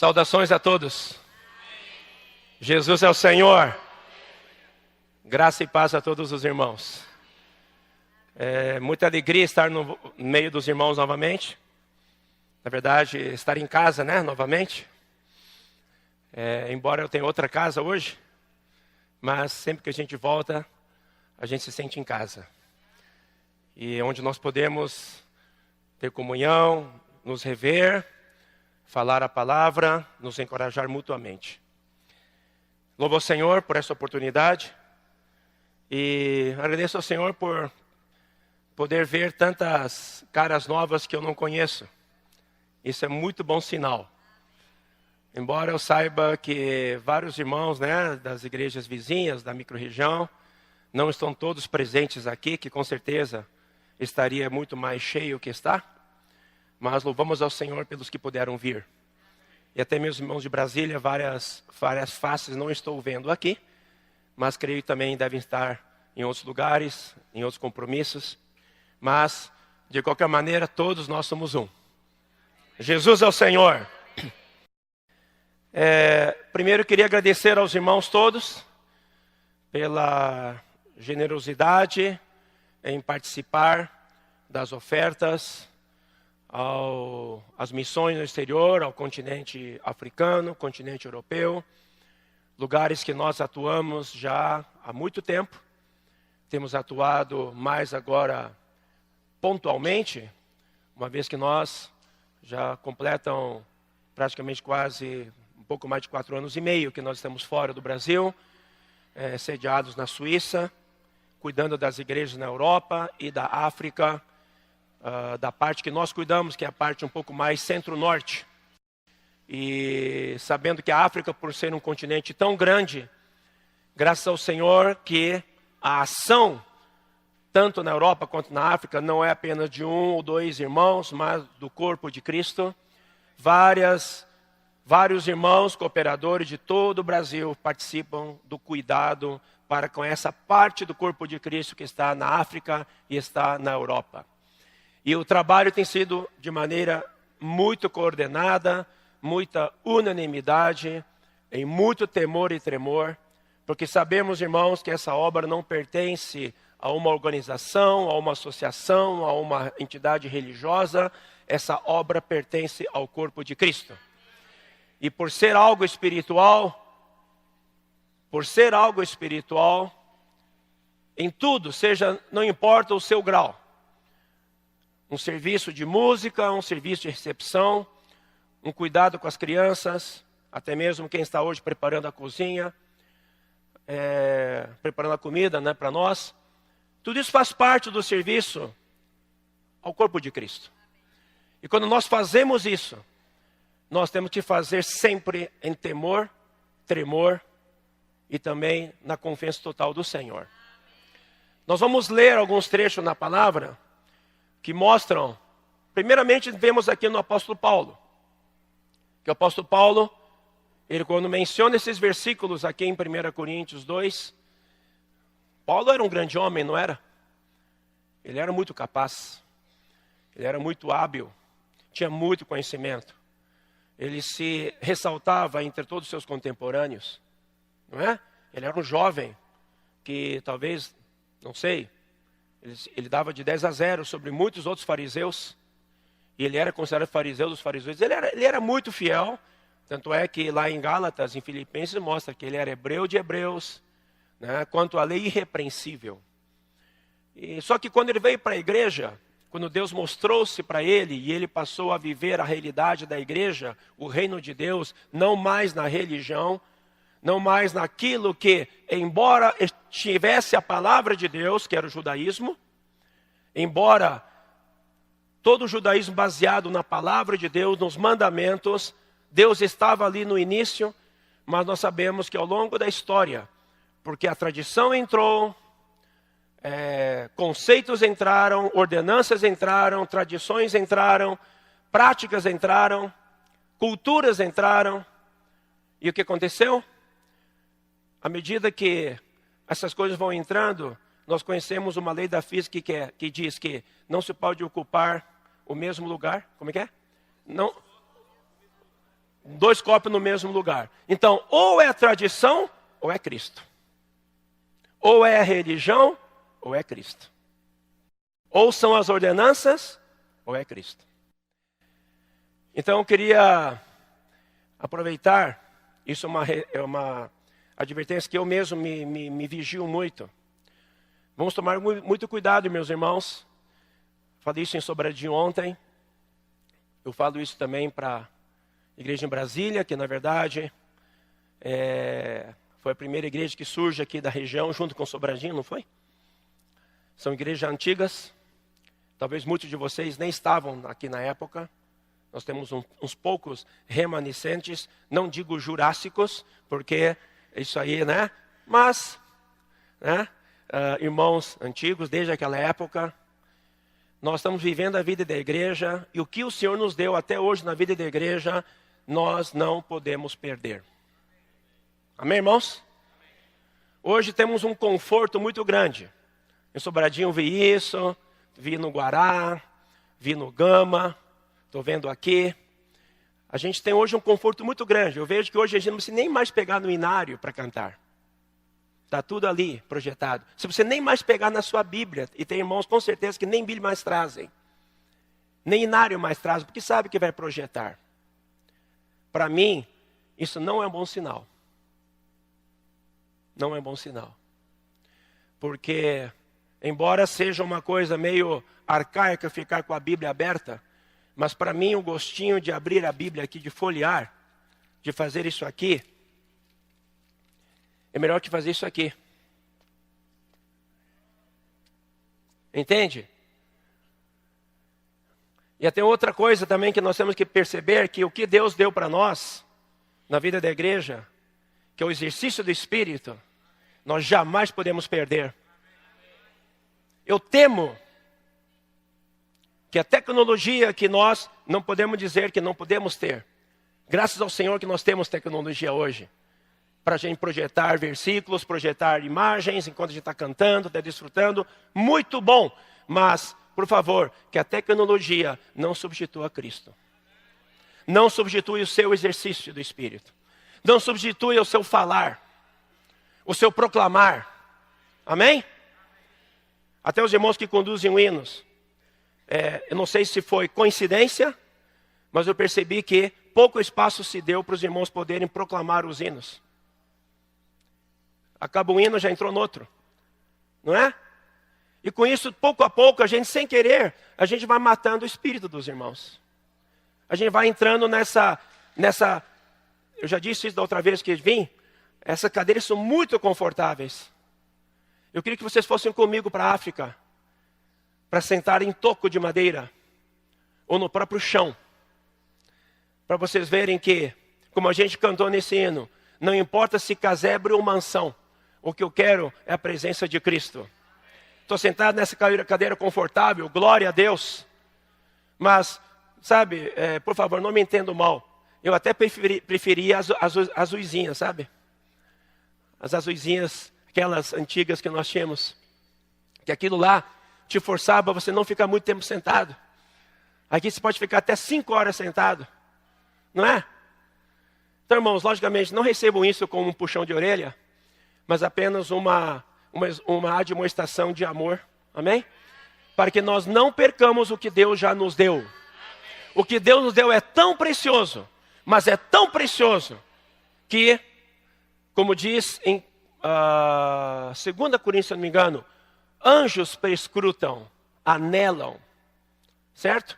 Saudações a todos. Jesus é o Senhor. Graça e paz a todos os irmãos. É muita alegria estar no meio dos irmãos novamente. Na verdade, estar em casa, novamente. Embora eu tenha outra casa hoje, mas sempre que a gente volta, a gente se sente em casa. E onde nós podemos ter comunhão, nos rever, falar a palavra, nos encorajar mutuamente. Louvo ao Senhor por essa oportunidade e agradeço ao Senhor por poder ver tantas caras novas que eu não conheço. Isso é muito bom sinal. Embora eu saiba que vários irmãos, das igrejas vizinhas, da microrregião, não estão todos presentes aqui, que com certeza estaria muito mais cheio que está. Mas louvamos ao Senhor pelos que puderam vir. E até meus irmãos de Brasília, várias faces não estou vendo aqui, mas creio que também devem estar em outros lugares, em outros compromissos. Mas, de qualquer maneira, todos nós somos um. Jesus é o Senhor. Primeiro, eu queria agradecer aos irmãos todos pela generosidade em participar das ofertas, às missões no exterior, ao continente africano, continente europeu, lugares que nós atuamos já há muito tempo. Temos atuado mais agora pontualmente, uma vez que nós já completam praticamente quase um pouco mais de 4 anos e meio que nós estamos fora do Brasil, sediados na Suíça, cuidando das igrejas na Europa e da África, da parte que nós cuidamos, que é a parte um pouco mais centro-norte. E sabendo que a África, por ser um continente tão grande, graças ao Senhor que a ação, tanto na Europa quanto na África, não é apenas de 1 ou 2 irmãos, mas do corpo de Cristo. Vários irmãos cooperadores de todo o Brasil participam do cuidado para com essa parte do corpo de Cristo que está na África e está na Europa. E o trabalho tem sido de maneira muito coordenada, muita unanimidade, em muito temor e tremor, porque sabemos, irmãos, que essa obra não pertence a uma organização, a uma associação, a uma entidade religiosa. Essa obra pertence ao corpo de Cristo. E por ser algo espiritual, em tudo, não importa o seu grau, um serviço de música, um serviço de recepção, um cuidado com as crianças, até mesmo quem está hoje preparando a cozinha, preparando a comida para nós. Tudo isso faz parte do serviço ao corpo de Cristo. E quando nós fazemos isso, nós temos que fazer sempre em temor, tremor e também na confiança total do Senhor. Nós vamos ler alguns trechos na palavra que mostram, primeiramente vemos aqui no apóstolo Paulo, que o apóstolo Paulo, ele quando menciona esses versículos aqui em 1 Coríntios 2, Paulo era um grande homem, não era? Ele era muito capaz, ele era muito hábil, tinha muito conhecimento, ele se ressaltava entre todos os seus contemporâneos, não é? Ele era um jovem que talvez, não sei, ele dava de 10-0 sobre muitos outros fariseus. E ele era considerado fariseu dos fariseus. Ele era muito fiel. Tanto é que lá em Gálatas, em Filipenses, mostra que ele era hebreu de hebreus. Quanto à lei irrepreensível. Só que quando ele veio para a igreja, quando Deus mostrou-se para ele, e ele passou a viver a realidade da igreja, o reino de Deus, não mais na religião, não mais naquilo que, embora tivesse a palavra de Deus, que era o judaísmo, embora todo o judaísmo baseado na palavra de Deus, nos mandamentos, Deus estava ali no início, mas nós sabemos que ao longo da história, porque a tradição entrou, conceitos entraram, ordenanças entraram, tradições entraram, práticas entraram, culturas entraram, e o que aconteceu? À medida que essas coisas vão entrando, nós conhecemos uma lei da física que diz que não se pode ocupar o mesmo lugar. Como é que é? Não, 2 copos no mesmo lugar. Então, ou é tradição, ou é Cristo. Ou é religião, ou é Cristo. Ou são as ordenanças, ou é Cristo. Então, eu queria aproveitar, isso é uma advertência que eu mesmo me vigio muito. Vamos tomar muito cuidado, meus irmãos. Falei isso em Sobradinho ontem. Eu falo isso também para a igreja em Brasília, que na verdade foi a primeira igreja que surge aqui da região, junto com Sobradinho, não foi? São igrejas antigas. Talvez muitos de vocês nem estavam aqui na época. Nós temos uns poucos remanescentes, não digo jurássicos, porque isso aí, né? Mas, né? Irmãos antigos, desde aquela época, nós estamos vivendo a vida da igreja, e o que o Senhor nos deu até hoje na vida da igreja, nós não podemos perder. Amém, irmãos? Hoje temos um conforto muito grande. Em Sobradinho vi isso, vi no Guará, vi no Gama, estou vendo aqui. A gente tem hoje um conforto muito grande. Eu vejo que hoje a gente não precisa nem mais pegar no inário para cantar. Está tudo ali projetado. Se você nem mais pegar na sua Bíblia, e tem irmãos com certeza que nem Bíblia mais trazem, nem inário mais trazem, porque sabe que vai projetar. Para mim, isso não é um bom sinal. Não é bom sinal. Porque, embora seja uma coisa meio arcaica ficar com a Bíblia aberta, mas para mim o gostinho de abrir a Bíblia aqui, de folhear, de fazer isso aqui, é melhor que fazer isso aqui. Entende? E tem outra coisa também que nós temos que perceber, que o que Deus deu para nós, na vida da igreja, que é o exercício do Espírito, nós jamais podemos perder. Eu temo que a tecnologia que nós não podemos dizer que não podemos ter, graças ao Senhor que nós temos tecnologia hoje, para a gente projetar versículos, projetar imagens, enquanto a gente está cantando, está desfrutando, muito bom. Mas, por favor, que a tecnologia não substitua Cristo. Não substitui o seu exercício do Espírito. Não substitui o seu falar, o seu proclamar. Amém? Até os irmãos que conduzem hinos. Eu não sei se foi coincidência, mas eu percebi que pouco espaço se deu para os irmãos poderem proclamar os hinos. Acaba um hino, já entrou no outro. Não é? E com isso, pouco a pouco, a gente sem querer, a gente vai matando o espírito dos irmãos. A gente vai entrando nessa, eu já disse isso da outra vez que vim, essas cadeiras são muito confortáveis. Eu queria que vocês fossem comigo para a África, para sentar em toco de madeira, ou no próprio chão. Para vocês verem que, como a gente cantou nesse hino, não importa se casebre ou mansão, o que eu quero é a presença de Cristo. Estou sentado nessa cadeira confortável, glória a Deus. Mas, sabe, por favor, não me entendo mal. Eu até preferia as azuizinhas, sabe? As azuizinhas, aquelas antigas que nós tínhamos. Que aquilo lá te forçava a você não ficar muito tempo sentado. Aqui você pode ficar até 5 horas sentado. Não é? Então, irmãos, logicamente, não recebam isso como um puxão de orelha, mas apenas uma admoestação de amor. Amém? Para que nós não percamos o que Deus já nos deu. O que Deus nos deu é tão precioso, mas é tão precioso, que, como diz em 2 Coríntios, se não me engano, anjos perscrutam, anelam. Certo?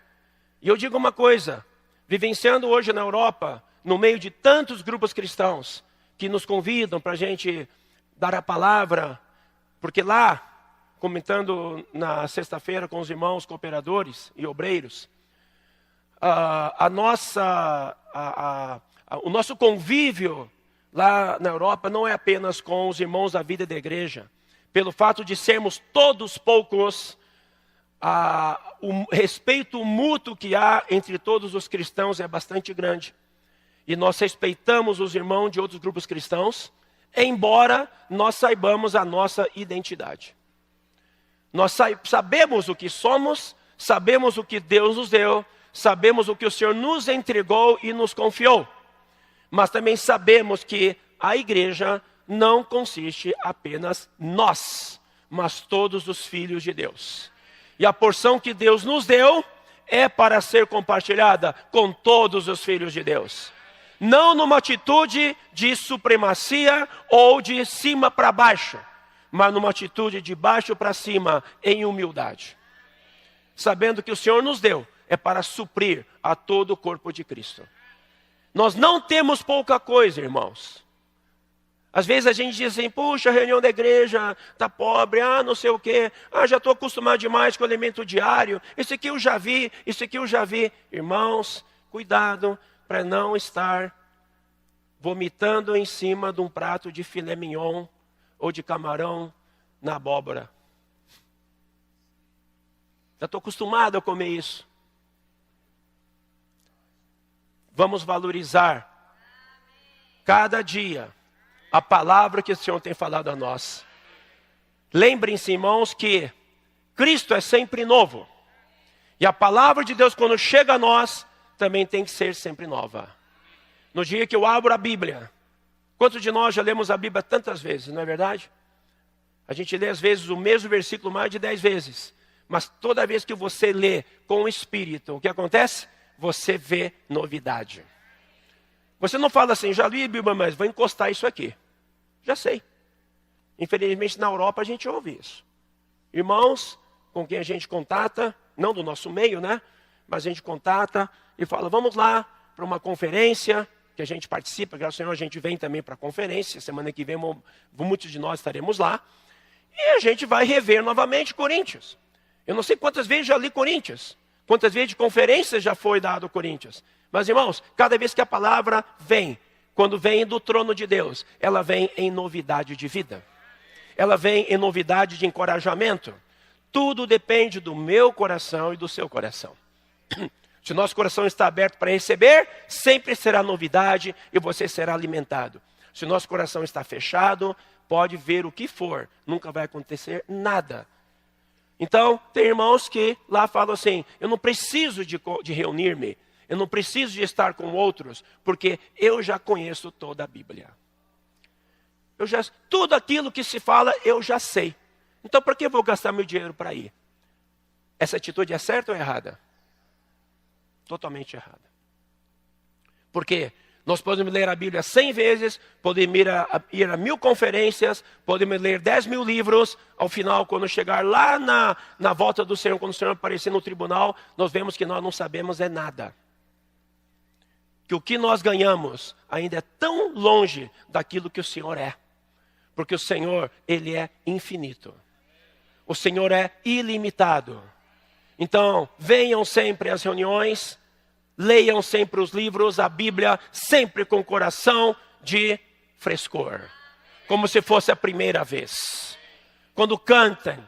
E eu digo uma coisa, vivenciando hoje na Europa, no meio de tantos grupos cristãos, que nos convidam para a gente dar a palavra, porque lá, comentando na sexta-feira com os irmãos cooperadores e obreiros, o nosso convívio lá na Europa não é apenas com os irmãos da vida da igreja. Pelo fato de sermos todos poucos, o respeito mútuo que há entre todos os cristãos é bastante grande. E nós respeitamos os irmãos de outros grupos cristãos, embora nós saibamos a nossa identidade. Nós sabemos o que somos, sabemos o que Deus nos deu, sabemos o que o Senhor nos entregou e nos confiou. mas também sabemos que a igreja não consiste apenas nós, mas todos os filhos de Deus. E a porção que Deus nos deu é para ser compartilhada com todos os filhos de Deus. Não numa atitude de supremacia ou de cima para baixo, mas numa atitude de baixo para cima, em humildade. Sabendo que o Senhor nos deu é para suprir a todo o corpo de Cristo. Nós não temos pouca coisa, irmãos. Às vezes a gente diz assim, puxa, a reunião da igreja está pobre, não sei o quê. Já estou acostumado demais com o alimento diário. Isso aqui eu já vi, isso aqui eu já vi. Irmãos, cuidado para não estar vomitando em cima de um prato de filé mignon ou de camarão na abóbora. Já estou acostumado a comer isso. Vamos valorizar cada dia a palavra que o Senhor tem falado a nós. Lembrem-se, irmãos, que Cristo é sempre novo. E a palavra de Deus, quando chega a nós, também tem que ser sempre nova. No dia que eu abro a Bíblia, quantos de nós já lemos a Bíblia tantas vezes, não é verdade? A gente lê às vezes o mesmo versículo mais de 10 vezes. Mas toda vez que você lê com o Espírito, o que acontece? Você vê novidade. Você não fala assim, já li a Bíblia, mas vou encostar isso aqui. Já sei. Infelizmente na Europa a gente ouve isso. Irmãos com quem a gente contata, não do nosso meio, né? Mas a gente contata e fala, vamos lá para uma conferência que a gente participa. Graças ao Senhor a gente vem também para a conferência. Semana que vem muitos de nós estaremos lá. E a gente vai rever novamente Coríntios. Eu não sei quantas vezes já li Coríntios. Quantas vezes de conferência já foi dado Coríntios. Mas irmãos, cada vez que a palavra vem, quando vem do trono de Deus, ela vem em novidade de vida. Ela vem em novidade de encorajamento. Tudo depende do meu coração e do seu coração. Se nosso coração está aberto para receber, sempre será novidade e você será alimentado. Se nosso coração está fechado, pode ver o que for, nunca vai acontecer nada. Então, tem irmãos que lá falam assim, eu não preciso de reunir-me, eu não preciso de estar com outros, porque eu já conheço toda a Bíblia. Tudo aquilo que se fala, eu já sei. Então, por que eu vou gastar meu dinheiro para ir? Essa atitude é certa ou errada? Totalmente errada. Por quê? Nós podemos ler a Bíblia 100 vezes, podemos ir a 1000 conferências, podemos ler 10.000 livros. Ao final, quando chegar lá na volta do Senhor, quando o Senhor aparecer no tribunal, nós vemos que nós não sabemos nada. Que o que nós ganhamos ainda é tão longe daquilo que o Senhor é. Porque o Senhor, Ele é infinito. O Senhor é ilimitado. Então, venham sempre às reuniões. Leiam sempre os livros, a Bíblia, sempre com coração de frescor. Como se fosse a primeira vez. Quando cantem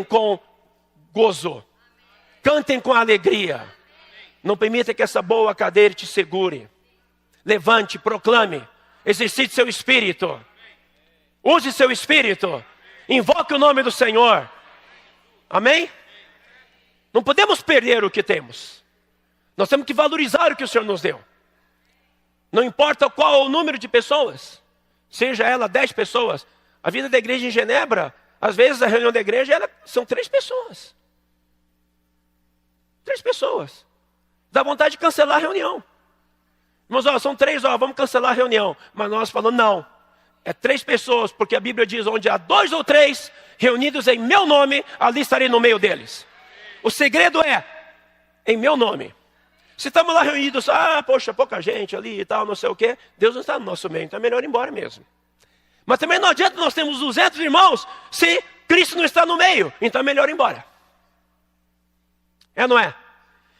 com gozo. Cantem com alegria. Não permita que essa boa cadeira te segure. Levante, proclame. Exercite seu espírito. Use seu espírito. Invoque o nome do Senhor. Amém? Não podemos perder o que temos. Nós temos que valorizar o que o Senhor nos deu. Não importa qual o número de pessoas. Seja ela 10 pessoas. A vida da igreja em Genebra, às vezes a reunião da igreja são 3 pessoas. 3 pessoas. Dá vontade de cancelar a reunião. Irmãos, são 3, vamos cancelar a reunião. Mas nós falamos, não. É 3 pessoas, porque a Bíblia diz, onde há 2 ou 3 reunidos em meu nome, ali estarei no meio deles. O segredo é, em meu nome. Se estamos lá reunidos, poxa, pouca gente ali e tal, não sei o quê. Deus não está no nosso meio, então é melhor ir embora mesmo. Mas também não adianta nós termos 200 irmãos, se Cristo não está no meio, então é melhor ir embora. É, não é?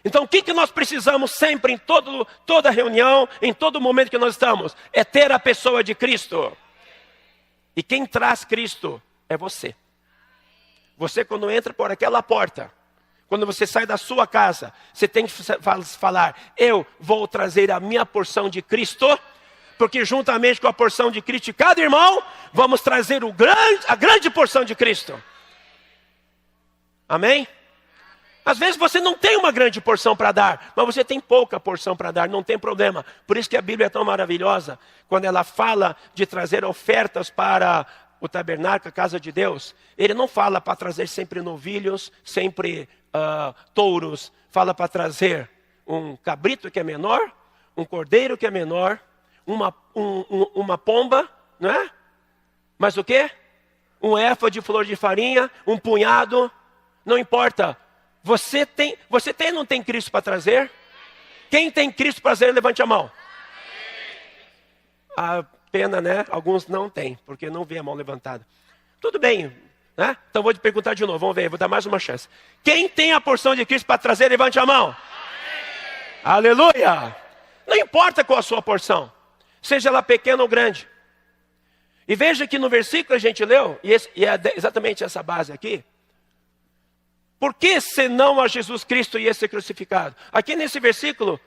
Então o que nós precisamos sempre, em toda reunião, em todo momento que nós estamos? É ter a pessoa de Cristo. E quem traz Cristo é você. Você quando entra por aquela porta, quando você sai da sua casa, você tem que falar, eu vou trazer a minha porção de Cristo, porque juntamente com a porção de Cristo de cada irmão, vamos trazer a grande porção de Cristo. Amém? Às vezes você não tem uma grande porção para dar, mas você tem pouca porção para dar, não tem problema. Por isso que a Bíblia é tão maravilhosa, quando ela fala de trazer ofertas para o tabernáculo, a casa de Deus. Ele não fala para trazer sempre novilhos, sempre touros. Fala para trazer um cabrito que é menor, um cordeiro que é menor, uma pomba, não é? Mas o quê? Um éfa de flor de farinha, um punhado, não importa. Você tem ou não tem Cristo para trazer? Quem tem Cristo para trazer, levante a mão. A pena, né? Alguns não têm, porque não vê a mão levantada. Tudo bem, né? Então vou te perguntar de novo, vamos ver, vou dar mais uma chance. Quem tem a porção de Cristo para trazer, levante a mão. Aleluia! Não importa qual a sua porção, seja ela pequena ou grande. E veja que no versículo que a gente leu, e é exatamente essa base aqui. Por que senão a Jesus Cristo ia ser crucificado? Aqui nesse versículo,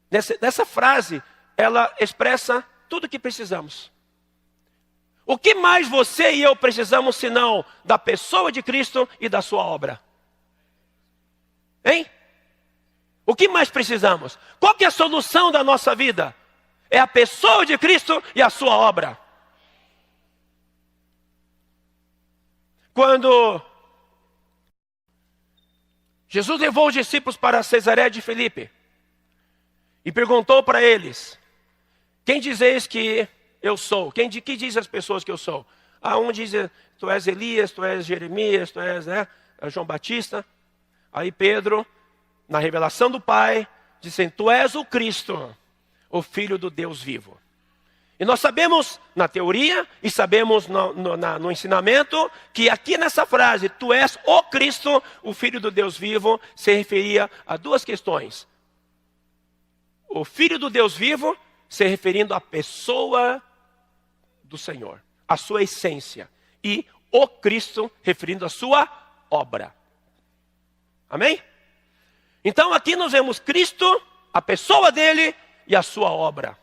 nessa frase, ela expressa tudo o que precisamos. O que mais você e eu precisamos senão da pessoa de Cristo e da sua obra? Hein? O que mais precisamos? Qual que é a solução da nossa vida? É a pessoa de Cristo e a sua obra. Quando Jesus levou os discípulos para Cesareia de Filipe e perguntou para eles: quem dizeis que eu sou? Que diz as pessoas que eu sou? Um diz, tu és Elias, tu és Jeremias, tu és João Batista. Aí Pedro, na revelação do Pai, dizem, tu és o Cristo, o Filho do Deus vivo. E nós sabemos na teoria e sabemos no ensinamento que aqui nessa frase, tu és o Cristo, o Filho do Deus vivo, se referia a duas questões. O Filho do Deus vivo, se referindo à pessoa do Senhor, à sua essência. E o Cristo, referindo à sua obra. Amém? Então aqui nós vemos Cristo, a pessoa dele e a sua obra.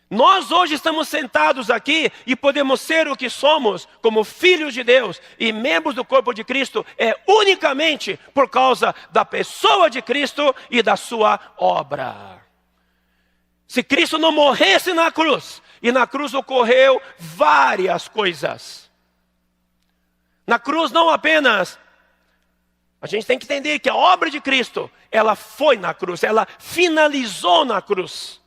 Nós hoje estamos sentados aqui e podemos ser o que somos como filhos de Deus e membros do corpo de Cristo unicamente por causa da pessoa de Cristo e da sua obra. Se Cristo não morresse na cruz, e na cruz ocorreu várias coisas. Na cruz não apenas, a gente tem que entender que a obra de Cristo, ela foi na cruz, ela finalizou na cruz.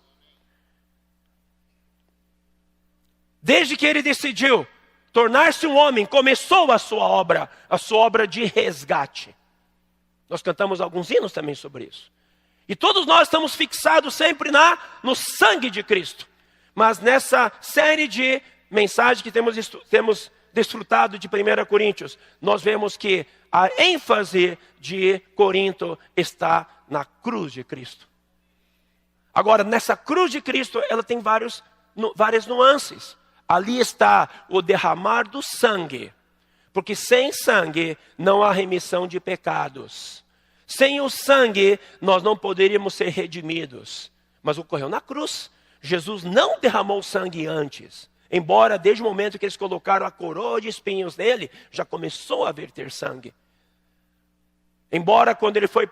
Desde que ele decidiu tornar-se um homem, começou a sua obra de resgate. Nós cantamos alguns hinos também sobre isso. E todos nós estamos fixados sempre no sangue de Cristo. Mas nessa série de mensagens que temos desfrutado de 1 Coríntios, nós vemos que a ênfase de Corinto está na cruz de Cristo. Agora, nessa cruz de Cristo, ela tem várias nuances. Ali está o derramar do sangue, porque sem sangue não há remissão de pecados. Sem o sangue nós não poderíamos ser redimidos. Mas ocorreu na cruz. Jesus não derramou sangue antes. Embora desde o momento que eles colocaram a coroa de espinhos nele, já começou a verter sangue. Embora quando ele foi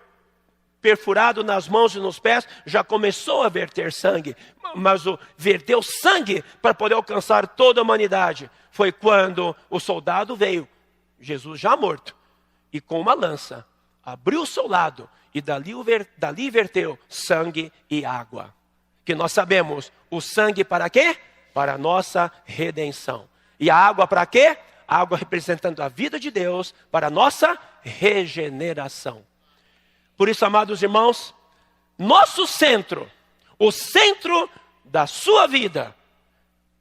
perfurado nas mãos e nos pés, já começou a verter sangue. Mas verteu sangue para poder alcançar toda a humanidade. Foi quando o soldado veio, Jesus já morto, e com uma lança, abriu o seu lado, e dali verteu sangue e água. Que nós sabemos, o sangue para quê? Para a nossa redenção. E a água para quê? A água representando a vida de Deus para a nossa regeneração. Por isso, amados irmãos, nosso centro, o centro da sua vida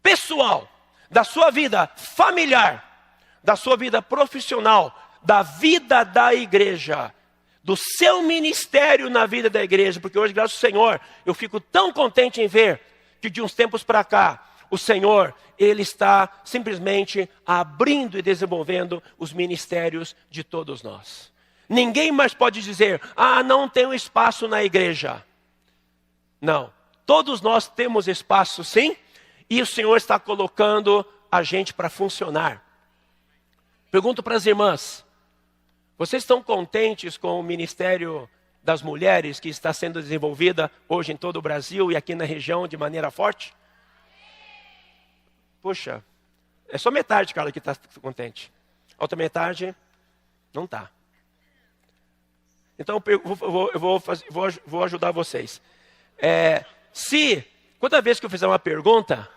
pessoal, da sua vida familiar, da sua vida profissional, da vida da igreja, do seu ministério na vida da igreja, porque hoje, graças ao Senhor, eu fico tão contente em ver que de uns tempos para cá, o Senhor, Ele está simplesmente abrindo e desenvolvendo os ministérios de todos nós. Ninguém mais pode dizer, não tem espaço na igreja. Não, todos nós temos espaço sim, e o Senhor está colocando a gente para funcionar. Pergunto para as irmãs, Vocês estão contentes com o ministério das mulheres que está sendo desenvolvida hoje em todo o Brasil e aqui na região de maneira forte? Puxa, é só metade, cara, que está contente. A outra metade não está. Então eu vou ajudar vocês. Toda vez que eu fizer uma pergunta,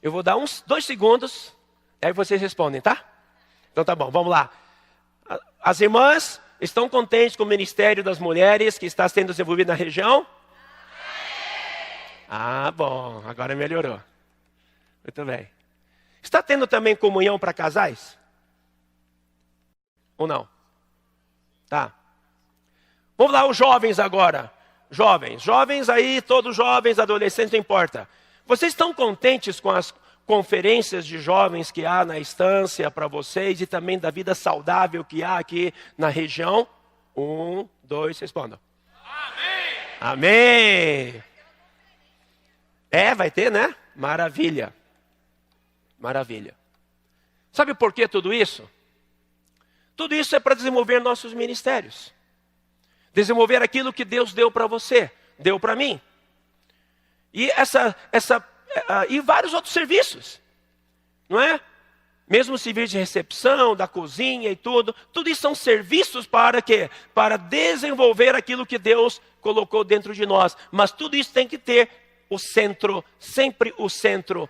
eu vou dar uns 2 segundos, aí vocês respondem, tá? Então tá bom, vamos lá. As irmãs estão contentes com o ministério das mulheres que está sendo desenvolvido na região? Ah, bom, agora melhorou. Muito bem. Está tendo também comunhão para casais? Ou não? Tá. Vamos lá, os jovens agora. Jovens aí, todos jovens, adolescentes, não importa. Vocês estão contentes com as conferências de jovens que há na estância para vocês e também da vida saudável que há aqui na região? 1, 2, respondam. Amém! Vai ter, né? Maravilha. Maravilha. Sabe por que tudo isso? Tudo isso é para desenvolver nossos ministérios. Desenvolver aquilo que Deus deu para você, deu para mim. E e vários outros serviços, não é? Mesmo serviço de recepção, da cozinha e tudo isso são serviços para quê? Para desenvolver aquilo que Deus colocou dentro de nós. Mas tudo isso tem que ter o centro, sempre o centro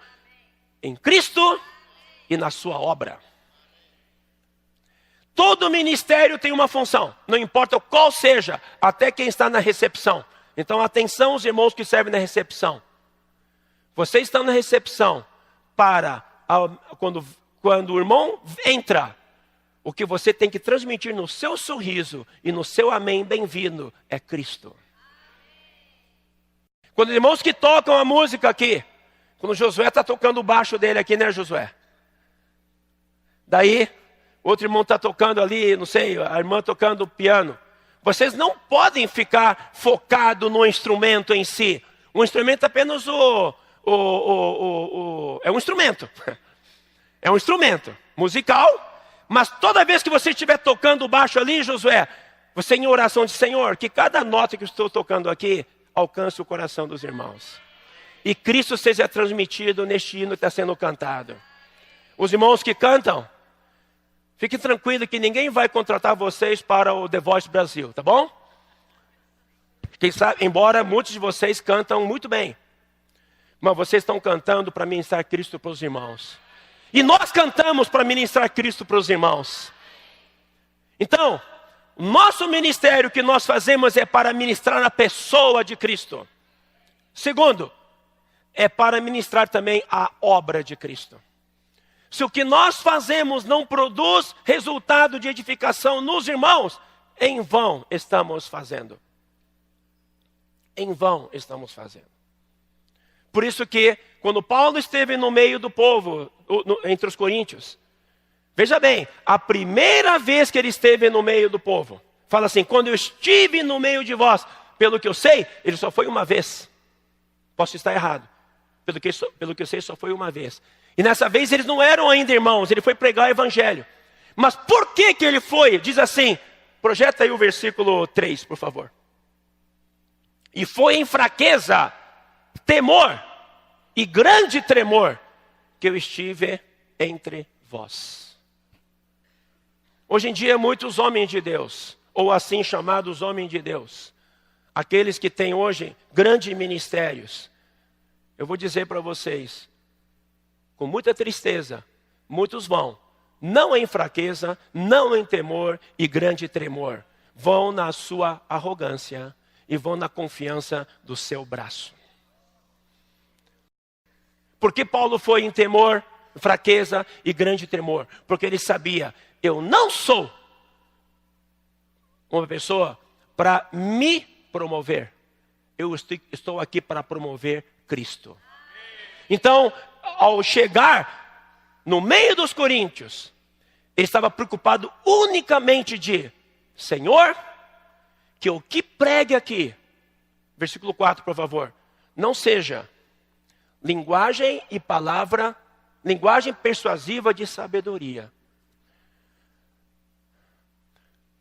em Cristo e na sua obra. Todo ministério tem uma função, não importa qual seja, até quem está na recepção. Então atenção os irmãos que servem na recepção. Vocês estão na recepção para, quando o irmão entra, o que você tem que transmitir no seu sorriso e no seu amém, bem-vindo, é Cristo. Quando os irmãos que tocam a música aqui, quando o Josué está tocando o baixo dele aqui, né, Josué? Daí, outro irmão está tocando ali, não sei, a irmã tocando piano. Vocês não podem ficar focados no instrumento em si. O instrumento é apenas é um instrumento. É um instrumento musical, mas toda vez que você estiver tocando o baixo ali, Josué, você em oração diz, Senhor, que cada nota que eu estou tocando aqui alcance o coração dos irmãos. E Cristo seja transmitido neste hino que está sendo cantado. Os irmãos que cantam, fique tranquilo que ninguém vai contratar vocês para o The Voice Brasil, tá bom? Quem sabe, embora muitos de vocês cantam muito bem. Mas vocês estão cantando para ministrar Cristo para os irmãos. E nós cantamos para ministrar Cristo para os irmãos. Então, o nosso ministério que nós fazemos é para ministrar a pessoa de Cristo. Segundo, é para ministrar também a obra de Cristo. Se o que nós fazemos não produz resultado de edificação nos irmãos, em vão estamos fazendo. Em vão estamos fazendo. Por isso que, quando Paulo esteve no meio do povo, entre os coríntios, veja bem, a primeira vez que ele esteve no meio do povo, fala assim, quando eu estive no meio de vós, pelo que eu sei, ele só foi uma vez. Posso estar errado. Pelo que eu sei, só foi uma vez. E nessa vez eles não eram ainda irmãos, ele foi pregar o evangelho. Mas por que ele foi? Diz assim, projeta aí o versículo 3, por favor. E foi em fraqueza, temor e grande tremor que eu estive entre vós. Hoje em dia muitos homens de Deus, ou assim chamados homens de Deus, aqueles que têm hoje grandes ministérios, eu vou dizer para vocês, com muita tristeza, muitos vão, não em fraqueza, não em temor e grande tremor, vão na sua arrogância e vão na confiança do seu braço. Por que Paulo foi em temor, fraqueza e grande tremor? Porque ele sabia, eu não sou uma pessoa para me promover. Eu estou aqui para promover Cristo. Então, ao chegar no meio dos coríntios, ele estava preocupado unicamente de, Senhor, que o que pregue aqui, versículo 4, por favor, não seja linguagem e palavra, linguagem persuasiva de sabedoria.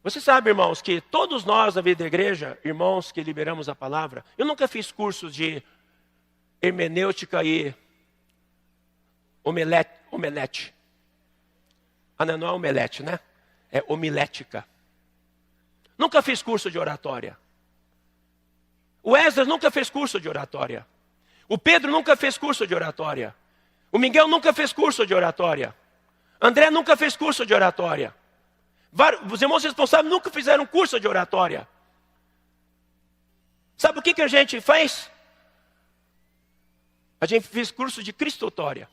Você sabe, irmãos, que todos nós na vida da igreja, irmãos que liberamos a palavra, eu nunca fiz curso de hermenêutica e omelete. Ah, não é omelete, né? É homilética. Nunca fiz curso de oratória. O Esdras nunca fez curso de oratória. O Pedro nunca fez curso de oratória. O Miguel nunca fez curso de oratória. André nunca fez curso de oratória. Os irmãos responsáveis nunca fizeram curso de oratória. Sabe o que a gente fez? A gente fez curso de cristotória.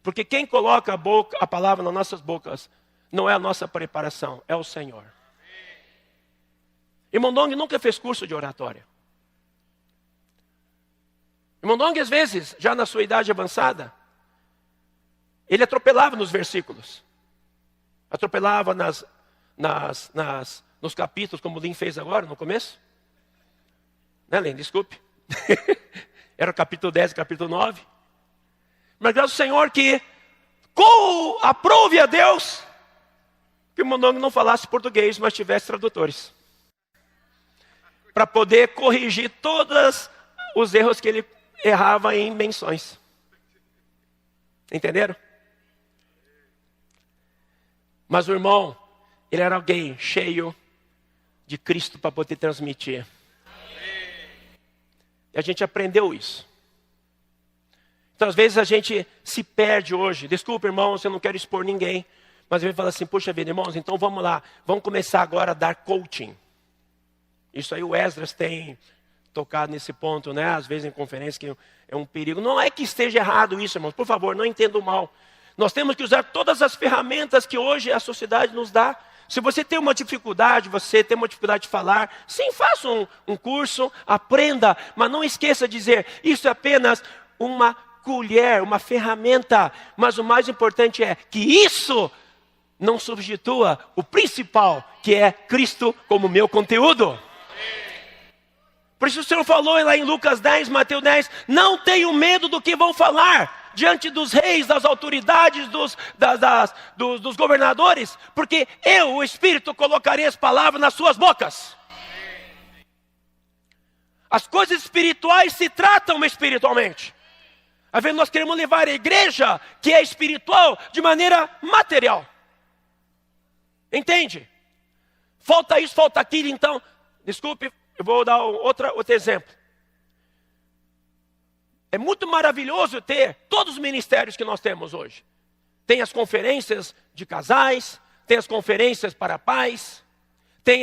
Porque quem coloca a palavra nas nossas bocas não é a nossa preparação, é o Senhor. Irmão Dong nunca fez curso de oratória. Irmão Dong, às vezes, já na sua idade avançada, ele atropelava nos versículos. Atropelava nos capítulos, como o Lin fez agora, no começo. Né, Lin? Desculpe. Era o capítulo 10 e capítulo 9. Mas graças ao Senhor que aprove a Deus que o Mondong não falasse português, mas tivesse tradutores. Para poder corrigir todos os erros que ele errava em menções. Entenderam? Mas o irmão, ele era alguém cheio de Cristo para poder transmitir. E a gente aprendeu isso. Então, às vezes, a gente se perde hoje. Desculpa, irmãos, eu não quero expor ninguém. Mas eu falo assim, puxa vida, irmãos, então vamos lá. Vamos começar agora a dar coaching. Isso aí o Esdras tem tocado nesse ponto, né? Às vezes em conferência, que é um perigo. Não é que esteja errado isso, irmãos. Por favor, não entendam mal. Nós temos que usar todas as ferramentas que hoje a sociedade nos dá. Se você tem uma dificuldade, de falar, sim, faça um curso, aprenda. Mas não esqueça de dizer, isso é apenas uma colher, uma ferramenta. Mas o mais importante é que isso não substitua o principal, que é Cristo como meu conteúdo. Por isso o Senhor falou lá em Lucas 10, Mateus 10, não tenham medo do que vão falar diante dos reis, das autoridades, dos governadores, porque eu, o Espírito, colocarei as palavras nas suas bocas. As coisas espirituais se tratam espiritualmente. Às vezes nós queremos levar a igreja, que é espiritual, de maneira material. Entende? Falta isso, falta aquilo, então, desculpe, eu vou dar outro exemplo. É muito maravilhoso ter todos os ministérios que nós temos hoje. Tem as conferências de casais, tem as conferências para pais, tem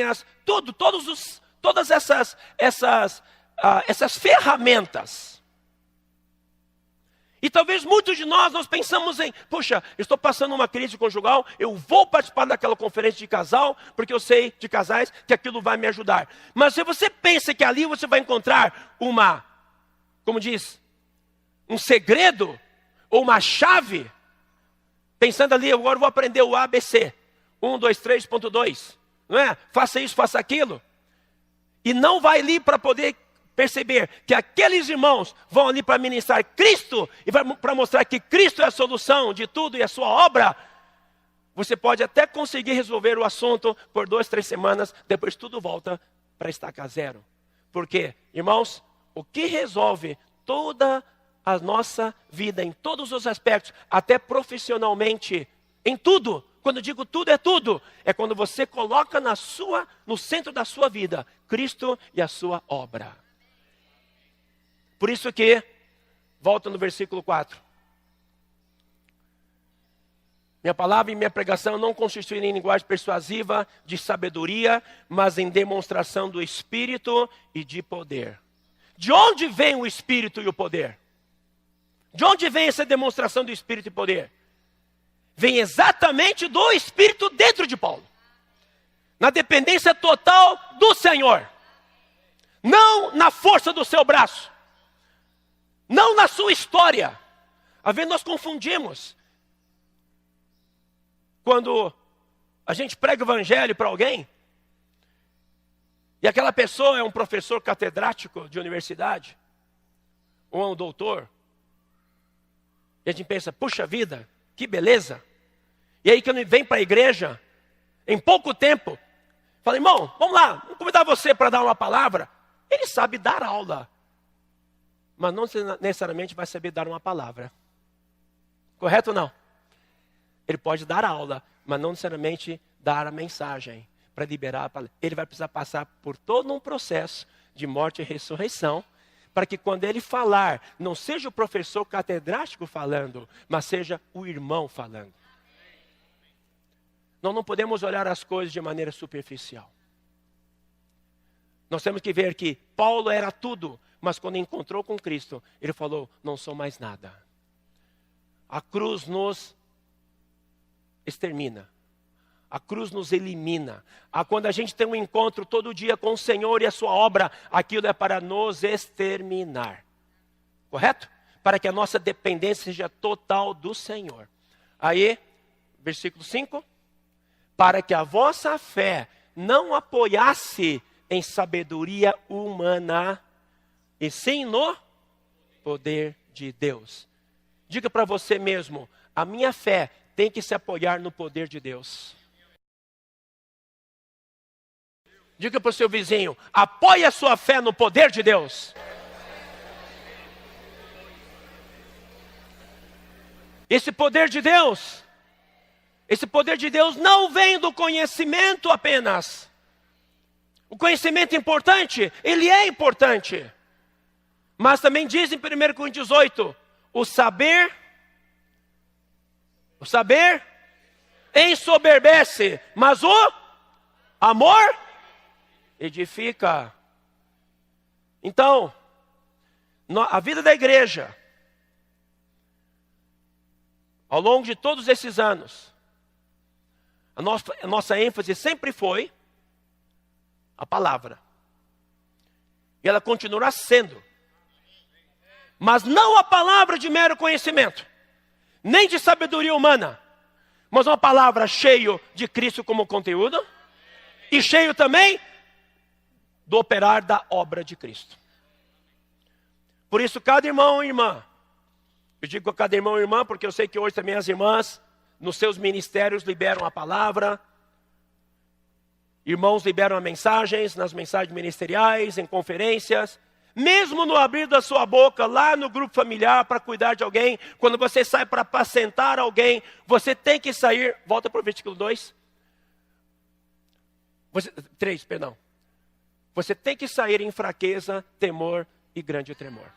todas essas ferramentas. E talvez muitos de nós pensamos em, puxa, eu estou passando uma crise conjugal, eu vou participar daquela conferência de casal, porque eu sei de casais que aquilo vai me ajudar. Mas se você pensa que ali você vai encontrar um segredo, ou uma chave, pensando ali, agora eu vou aprender o ABC, 1, 2, 3.2, não é? Faça isso, faça aquilo. E não vai ali para poder perceber que aqueles irmãos vão ali para ministrar Cristo e para mostrar que Cristo é a solução de tudo e a sua obra. Você pode até conseguir resolver o assunto por 2, 3 semanas, depois tudo volta para estaca zero. Porque, irmãos, o que resolve toda a nossa vida, em todos os aspectos, até profissionalmente, em tudo, quando eu digo tudo, é quando você coloca no centro da sua vida, Cristo e a sua obra. Por isso que, volta no versículo 4. Minha palavra e minha pregação não constituem em linguagem persuasiva de sabedoria, mas em demonstração do Espírito e de poder. De onde vem o Espírito e o poder? De onde vem essa demonstração do Espírito e poder? Vem exatamente do Espírito dentro de Paulo. Na dependência total do Senhor. Não na força do seu braço. Não na sua história. Às vezes nós confundimos. Quando a gente prega o evangelho para alguém, e aquela pessoa é um professor catedrático de universidade, ou é um doutor, e a gente pensa, puxa vida, que beleza. E aí quando vem para a igreja, em pouco tempo, fala, irmão, vamos lá, vou convidar você para dar uma palavra. Ele sabe dar aula, mas não necessariamente vai saber dar uma palavra. Correto ou não? Ele pode dar aula, mas não necessariamente dar a mensagem para liberar a palavra. Ele vai precisar passar por todo um processo de morte e ressurreição, para que quando ele falar, não seja o professor catedrático falando, mas seja o irmão falando. Nós não podemos olhar as coisas de maneira superficial. Nós temos que ver que Paulo era tudo, mas quando encontrou com Cristo, ele falou, não sou mais nada. A cruz nos extermina. A cruz nos elimina. Quando a gente tem um encontro todo dia com o Senhor e a sua obra, aquilo é para nos exterminar. Correto? Para que a nossa dependência seja total do Senhor. Aí, versículo 5. Para que a vossa fé não apoiasse em sabedoria humana, e sim no poder de Deus. Diga para você mesmo, a minha fé tem que se apoiar no poder de Deus. Diga para o seu vizinho, apoie a sua fé no poder de Deus. Esse poder de Deus não vem do conhecimento apenas. O conhecimento é importante, ele é importante. Mas também diz em 1 Coríntios 8, o saber ensoberbece, mas o amor edifica. Então, a vida da igreja, ao longo de todos esses anos, a nossa ênfase sempre foi a palavra. E ela continuará sendo. Mas não a palavra de mero conhecimento, nem de sabedoria humana, mas uma palavra cheia de Cristo como conteúdo, e cheio também do operar da obra de Cristo. Por isso, cada irmão e irmã, eu digo cada irmão e irmã, porque eu sei que hoje também as irmãs, nos seus ministérios, liberam a palavra. Irmãos liberam mensagens, nas mensagens ministeriais, em conferências. Mesmo no abrir da sua boca, lá no grupo familiar, para cuidar de alguém, quando você sai para apacentar alguém, você tem que sair, volta para o versículo 2. 3, perdão. Você tem que sair em fraqueza, temor e grande tremor.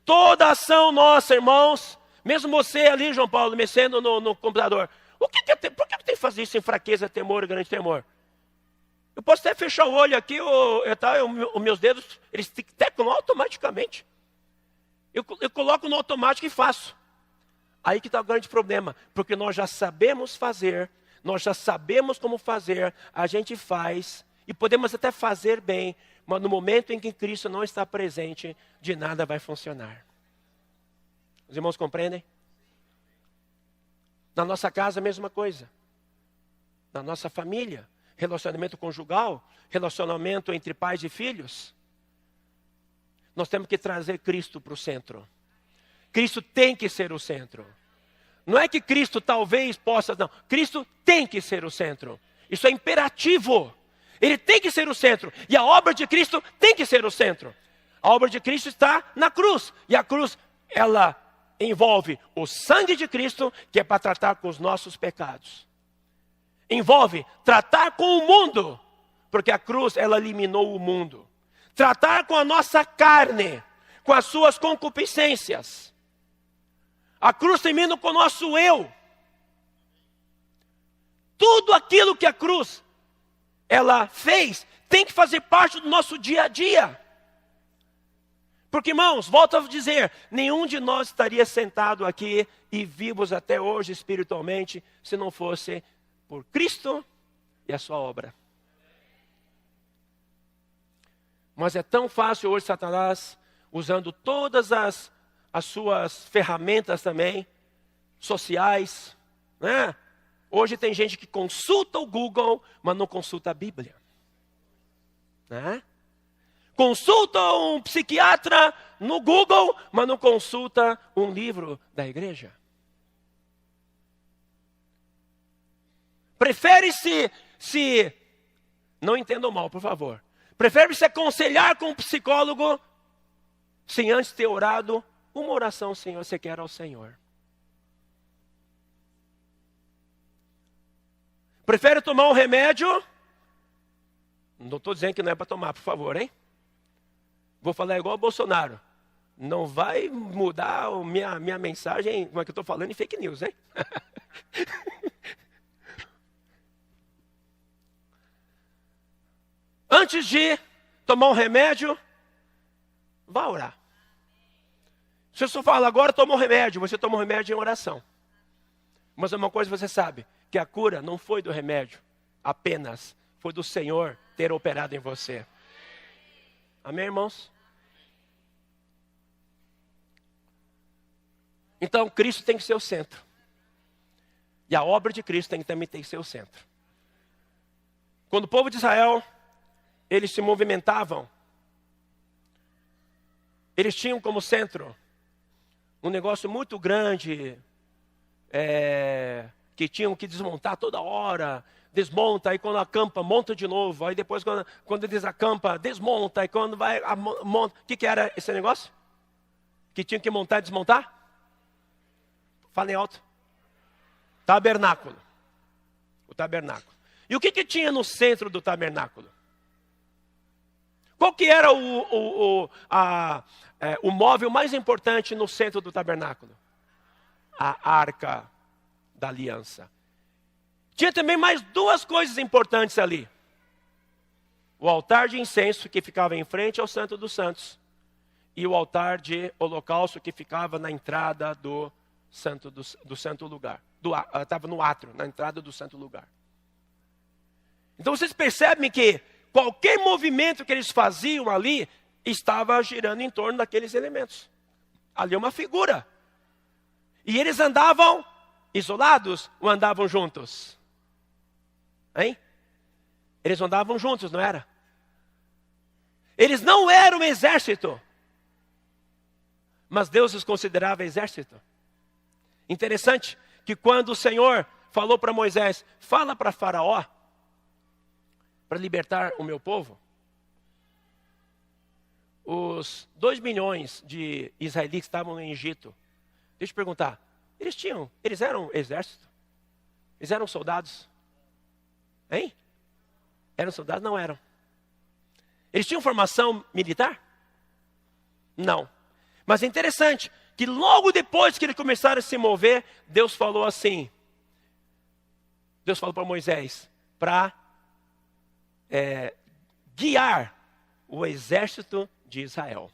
Toda ação nossa, irmãos, mesmo você ali, João Paulo, mexendo no computador, por que eu tenho que fazer isso em fraqueza, temor e grande tremor? Eu posso até fechar o olho aqui, os meus dedos, eles teclam automaticamente. Eu coloco no automático e faço. Aí que está o grande problema, porque nós já sabemos fazer, nós já sabemos como fazer, a gente faz, e podemos até fazer bem, mas no momento em que Cristo não está presente, de nada vai funcionar. Os irmãos compreendem? Na nossa casa, a mesma coisa. Na nossa família, relacionamento conjugal, relacionamento entre pais e filhos. Nós temos que trazer Cristo para o centro. Cristo tem que ser o centro. Não é que Cristo talvez possa, não. Cristo tem que ser o centro. Isso é imperativo. Ele tem que ser o centro. E a obra de Cristo tem que ser o centro. A obra de Cristo está na cruz. E a cruz, ela envolve o sangue de Cristo, que é para tratar com os nossos pecados. Envolve tratar com o mundo, porque a cruz, ela eliminou o mundo. Tratar com a nossa carne, com as suas concupiscências. A cruz termina com o nosso eu. Tudo aquilo que a cruz, ela fez, tem que fazer parte do nosso dia a dia. Porque, irmãos, volto a dizer, nenhum de nós estaria sentado aqui e vivos até hoje espiritualmente, se não fosse por Cristo e a sua obra. Mas é tão fácil hoje Satanás, usando todas as suas ferramentas também, sociais, né? Hoje tem gente que consulta o Google, mas não consulta a Bíblia. Né? Consulta um psiquiatra no Google, mas não consulta um livro da igreja. Prefere não entendam mal, por favor. Prefere se aconselhar com um psicólogo sem antes ter orado uma oração, Senhor, você quer ao Senhor. Prefere tomar um remédio? Não estou dizendo que não é para tomar, por favor, hein? Vou falar igual o Bolsonaro. Não vai mudar a minha mensagem, como é que eu estou falando, em fake news, hein? Antes de tomar um remédio, vá orar. Se eu só falo agora, toma um remédio, você toma um remédio em oração. Mas uma coisa você sabe, que a cura não foi do remédio, apenas foi do Senhor ter operado em você. Amém, irmãos? Então, Cristo tem que ser o centro. E a obra de Cristo também tem que ser o centro. Quando o povo de Israel, eles se movimentavam, eles tinham como centro um negócio muito grande, que tinham que desmontar toda hora. Desmonta, aí quando acampa, monta de novo. Aí depois quando desacampa, desmonta. Aí quando vai, monta. O que era esse negócio? Que tinha que montar e desmontar? Falem alto. Tabernáculo. O tabernáculo. E o que tinha no centro do tabernáculo? Qual que era o móvel mais importante no centro do tabernáculo? A arca da aliança. Tinha também mais duas coisas importantes ali. O altar de incenso que ficava em frente ao Santo dos Santos. E o altar de holocausto que ficava na entrada do santo lugar. Estava no átrio, na entrada do santo lugar. Então vocês percebem que qualquer movimento que eles faziam ali estava girando em torno daqueles elementos. Ali é uma figura. E eles andavam isolados ou andavam juntos? Hein? Eles andavam juntos, não era? Eles não eram um exército. Mas Deus os considerava exército. Interessante que quando o Senhor falou para Moisés, fala para Faraó, para libertar o meu povo, os 2 milhões de israelitas que estavam no Egito, deixa eu perguntar, eles eram exército? Eles eram soldados? Hein? Eram soldados? Não eram. Eles tinham formação militar? Não. Mas é interessante que logo depois que eles começaram a se mover, Deus falou assim. Deus falou para Moisés, para guiar o exército de Israel.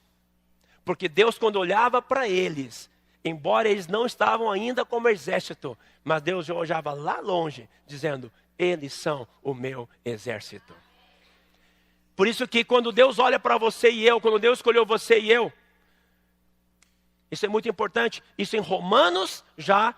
Porque Deus, quando olhava para eles, embora eles não estavam ainda como exército, mas Deus olhava lá longe, dizendo, eles são o meu exército. Por isso que quando Deus olha para você e eu, quando Deus escolheu você e eu, isso é muito importante. Isso em Romanos já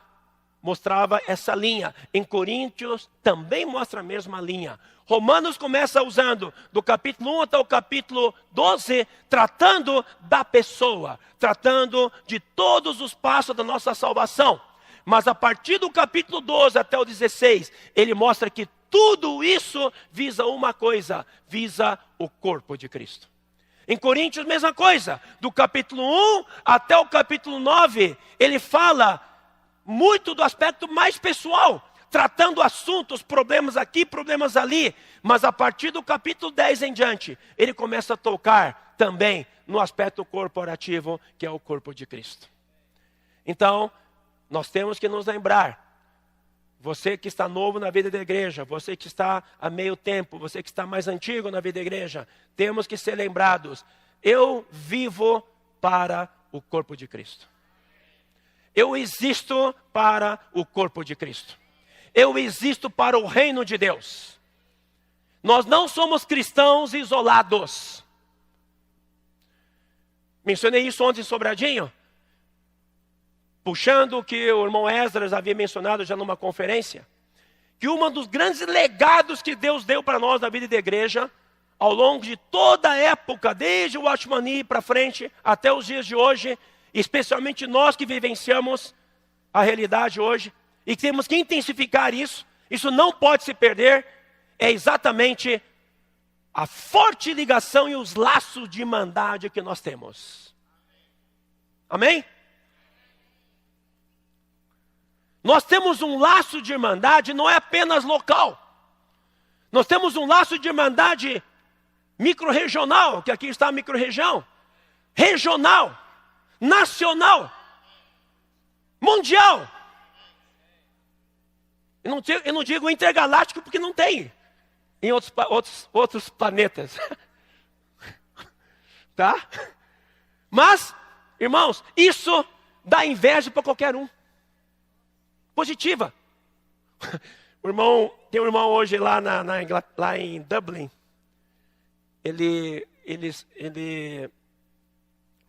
mostrava essa linha. Em Coríntios também mostra a mesma linha. Romanos começa usando do capítulo 1 até o capítulo 12, tratando da pessoa, tratando de todos os passos da nossa salvação. Mas a partir do capítulo 12 até o 16, ele mostra que tudo isso visa uma coisa, visa o corpo de Cristo. Em Coríntios, mesma coisa. Do capítulo 1 até o capítulo 9, ele fala muito do aspecto mais pessoal, tratando assuntos, problemas aqui, problemas ali. Mas a partir do capítulo 10 em diante, ele começa a tocar também no aspecto corporativo, que é o corpo de Cristo. Então, nós temos que nos lembrar, você que está novo na vida da igreja, você que está há meio tempo, você que está mais antigo na vida da igreja, temos que ser lembrados, eu vivo para o corpo de Cristo. Eu existo para o corpo de Cristo. Eu existo para o reino de Deus. Nós não somos cristãos isolados. Mencionei isso ontem em Sobradinho, puxando o que o irmão Esdras havia mencionado já numa conferência, que um dos grandes legados que Deus deu para nós na vida da igreja, ao longo de toda a época, desde o Watchman Nee para frente, até os dias de hoje, especialmente nós que vivenciamos a realidade hoje, e temos que intensificar isso, isso não pode se perder, é exatamente a forte ligação e os laços de irmandade que nós temos. Amém? Nós temos um laço de irmandade, não é apenas local. Nós temos um laço de irmandade micro-regional, que aqui está a micro-região, regional, nacional, mundial. Eu não digo intergaláctico porque não tem em outros planetas. Tá? Mas, irmãos, isso dá inveja para qualquer um. Positiva. Tem um irmão hoje lá, lá em Dublin. Ele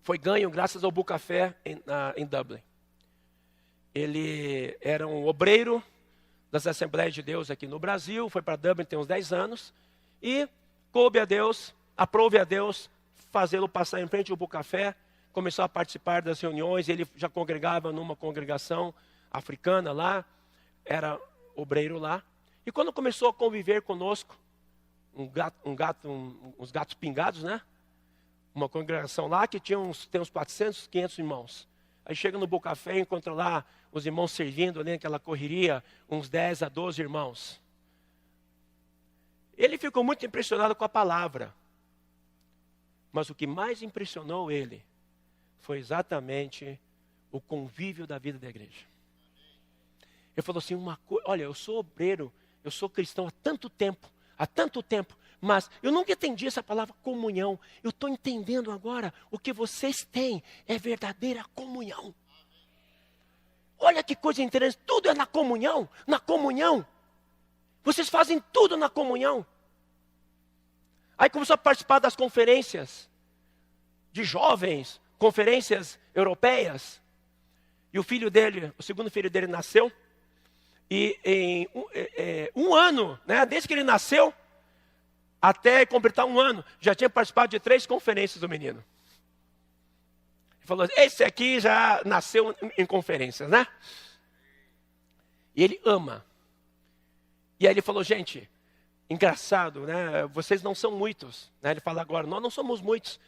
foi ganho graças ao Bucafé em Dublin. Ele era um obreiro das Assembleias de Deus aqui no Brasil, foi para Dublin tem uns 10 anos, e aprove a Deus fazê-lo passar em frente ao Bucafé, começou a participar das reuniões, ele já congregava numa congregação africana lá, era obreiro lá, e quando começou a conviver conosco, uns gatos pingados, né? Uma congregação lá que tem uns 400, 500 irmãos. Aí chega no Bucafé e encontra lá os irmãos servindo ali naquela correria, uns 10 a 12 irmãos. Ele ficou muito impressionado com a palavra. Mas o que mais impressionou ele foi exatamente o convívio da vida da igreja. Ele falou assim, olha, eu sou obreiro, eu sou cristão há tanto tempo, mas eu nunca entendi essa palavra comunhão. Eu estou entendendo agora, o que vocês têm é verdadeira comunhão. Olha que coisa interessante, tudo é na comunhão, Vocês fazem tudo na comunhão. Aí começou a participar das conferências de jovens, conferências europeias. E o segundo filho dele nasceu. E em um ano, né, desde que ele nasceu, até completar um ano, já tinha participado de 3 conferências do menino. Ele falou, esse aqui já nasceu em conferências, né? E ele ama. E aí ele falou, gente, engraçado, né? Vocês não são muitos. Né? Ele fala agora, nós não somos muitos,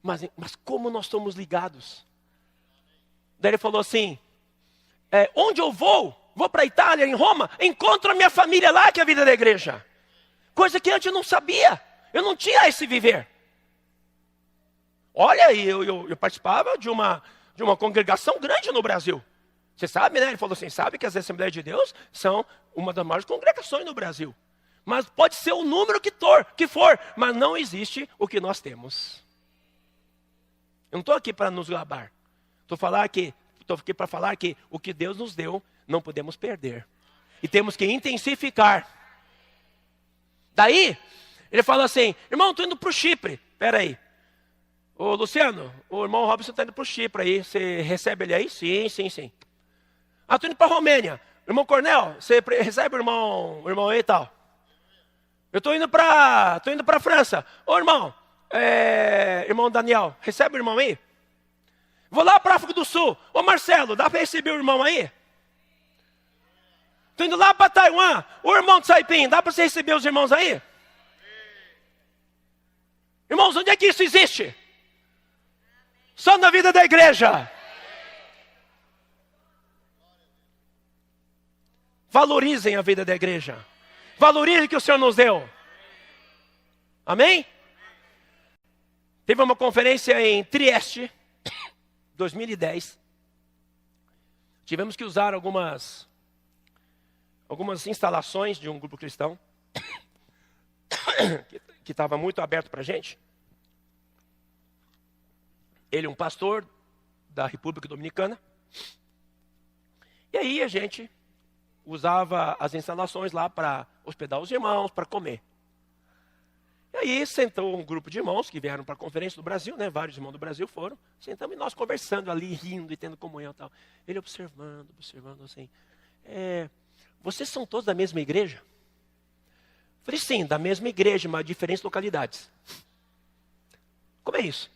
mas como nós somos ligados. Daí ele falou assim, onde eu vou para a Itália, em Roma, encontro a minha família lá, que é a vida da igreja. Coisa que antes eu não sabia. Eu não tinha esse viver. Olha, eu participava de uma congregação grande no Brasil. Você sabe, né? Ele falou assim, sabe que as Assembleias de Deus são uma das maiores congregações no Brasil. Mas pode ser o número que for, mas não existe o que nós temos. Eu não estou aqui para nos gabar. Estou aqui para falar que o que Deus nos deu, não podemos perder. E temos que intensificar. Daí, ele fala assim, irmão, estou indo para o Chipre. Espera aí. Ô Luciano, o irmão Robson está indo para o Chipre aí. Você recebe ele aí? Sim. Ah, estou indo para a Romênia. Irmão Cornel, você recebe o irmão aí e tal? Eu estou indo para a França. Ô irmão, irmão Daniel, recebe o irmão aí? Vou lá para a África do Sul. Ô Marcelo, dá para receber o irmão aí? Estou indo lá para Taiwan. O irmão de Saipim, dá para você receber os irmãos aí? Irmãos, onde é que isso existe? Só na vida da igreja. Valorizem a vida da igreja. Valorizem o que o Senhor nos deu. Amém? Teve uma conferência em Trieste, 2010. Tivemos que usar algumas instalações de um grupo cristão que estava muito aberto para a gente. Ele é um pastor da República Dominicana. E aí a gente usava as instalações lá para hospedar os irmãos, para comer. E aí sentou um grupo de irmãos que vieram para a conferência do Brasil, né? Vários irmãos do Brasil foram. Sentamos e nós conversando ali, rindo e tendo comunhão e tal. Ele observando assim. Vocês são todos da mesma igreja? Falei, sim, da mesma igreja, mas diferentes localidades. Como é isso?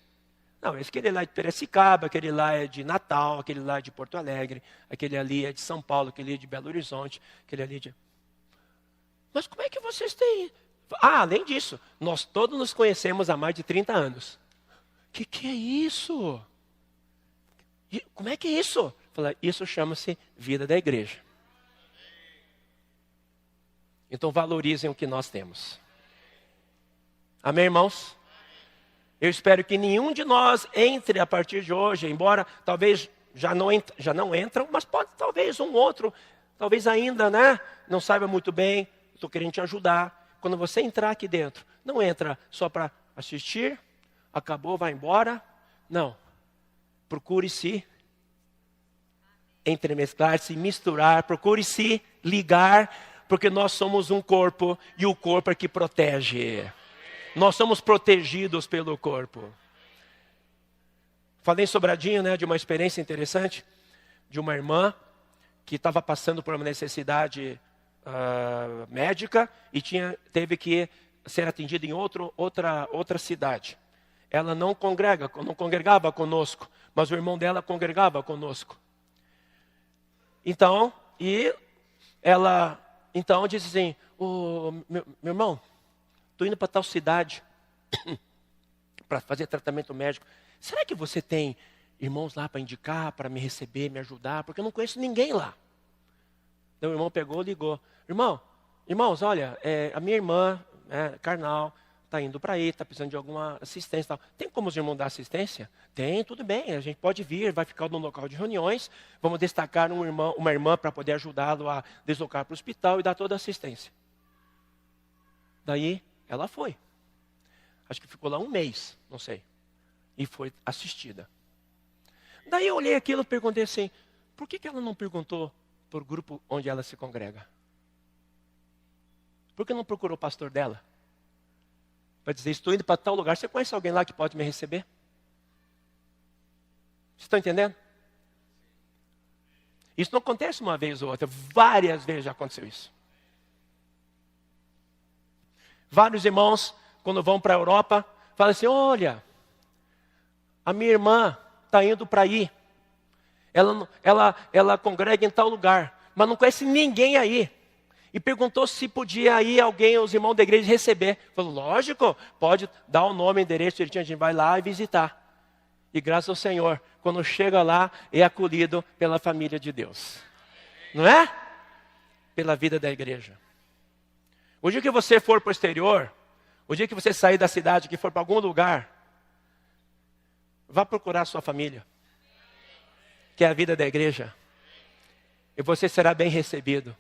Não, aquele lá é de Piracicaba, aquele lá é de Natal, aquele lá é de Porto Alegre, aquele ali é de São Paulo, aquele ali é de Belo Horizonte, aquele ali é de... Mas como é que vocês têm? Ah, além disso, nós todos nos conhecemos há mais de 30 anos. Que é isso? Como é que é isso? Fala, isso chama-se vida da igreja. Então valorizem o que nós temos. Amém, irmãos? Eu espero que nenhum de nós entre a partir de hoje, embora talvez já não entram, mas pode talvez um outro, talvez ainda, né? Não saiba muito bem, estou querendo te ajudar. Quando você entrar aqui dentro, não entra só para assistir, acabou, vai embora. Não. Procure se entremesclar, se misturar, procure se ligar, porque nós somos um corpo e o corpo é que protege. Nós somos protegidos pelo corpo. Falei em Sobradinho, né, de uma experiência interessante, de uma irmã que estava passando por uma necessidade médica e teve que ser atendida em outra cidade. Ela não congregava conosco, mas o irmão dela congregava conosco. Então ela disse assim, meu irmão, estou indo para tal cidade para fazer tratamento médico. Será que você tem irmãos lá para indicar, para me receber, me ajudar? Porque eu não conheço ninguém lá. Então o irmão pegou, ligou. Irmãos, olha, a minha irmã, carnal, está indo para aí, está precisando de alguma assistência. Tal. Tem como os irmãos dar assistência? Tem, tudo bem, a gente pode vir, vai ficar no local de reuniões. Vamos destacar uma irmã para poder ajudá-lo a deslocar para o hospital e dar toda a assistência. Daí ela foi. Acho que ficou lá um mês, não sei. E foi assistida. Daí eu olhei aquilo e perguntei assim, por que ela não perguntou por grupo onde ela se congrega? Por que não procurou o pastor dela? Para dizer, estou indo para tal lugar, você conhece alguém lá que pode me receber? Vocês estão entendendo? Isso não acontece uma vez ou outra, várias vezes já aconteceu isso. Vários irmãos, quando vão para a Europa, falam assim, olha, a minha irmã está indo para aí. Ela congrega em tal lugar, mas não conhece ninguém aí. E perguntou se podia ir alguém, os irmãos da igreja, receber. Falou, lógico, pode dar o nome, endereço, a gente vai lá e visitar. E graças ao Senhor, quando chega lá, é acolhido pela família de Deus. Não é? Pela vida da igreja. O dia que você for para o exterior, o dia que você sair da cidade, que for para algum lugar, vá procurar a sua família, que é a vida da igreja. E você será bem recebido.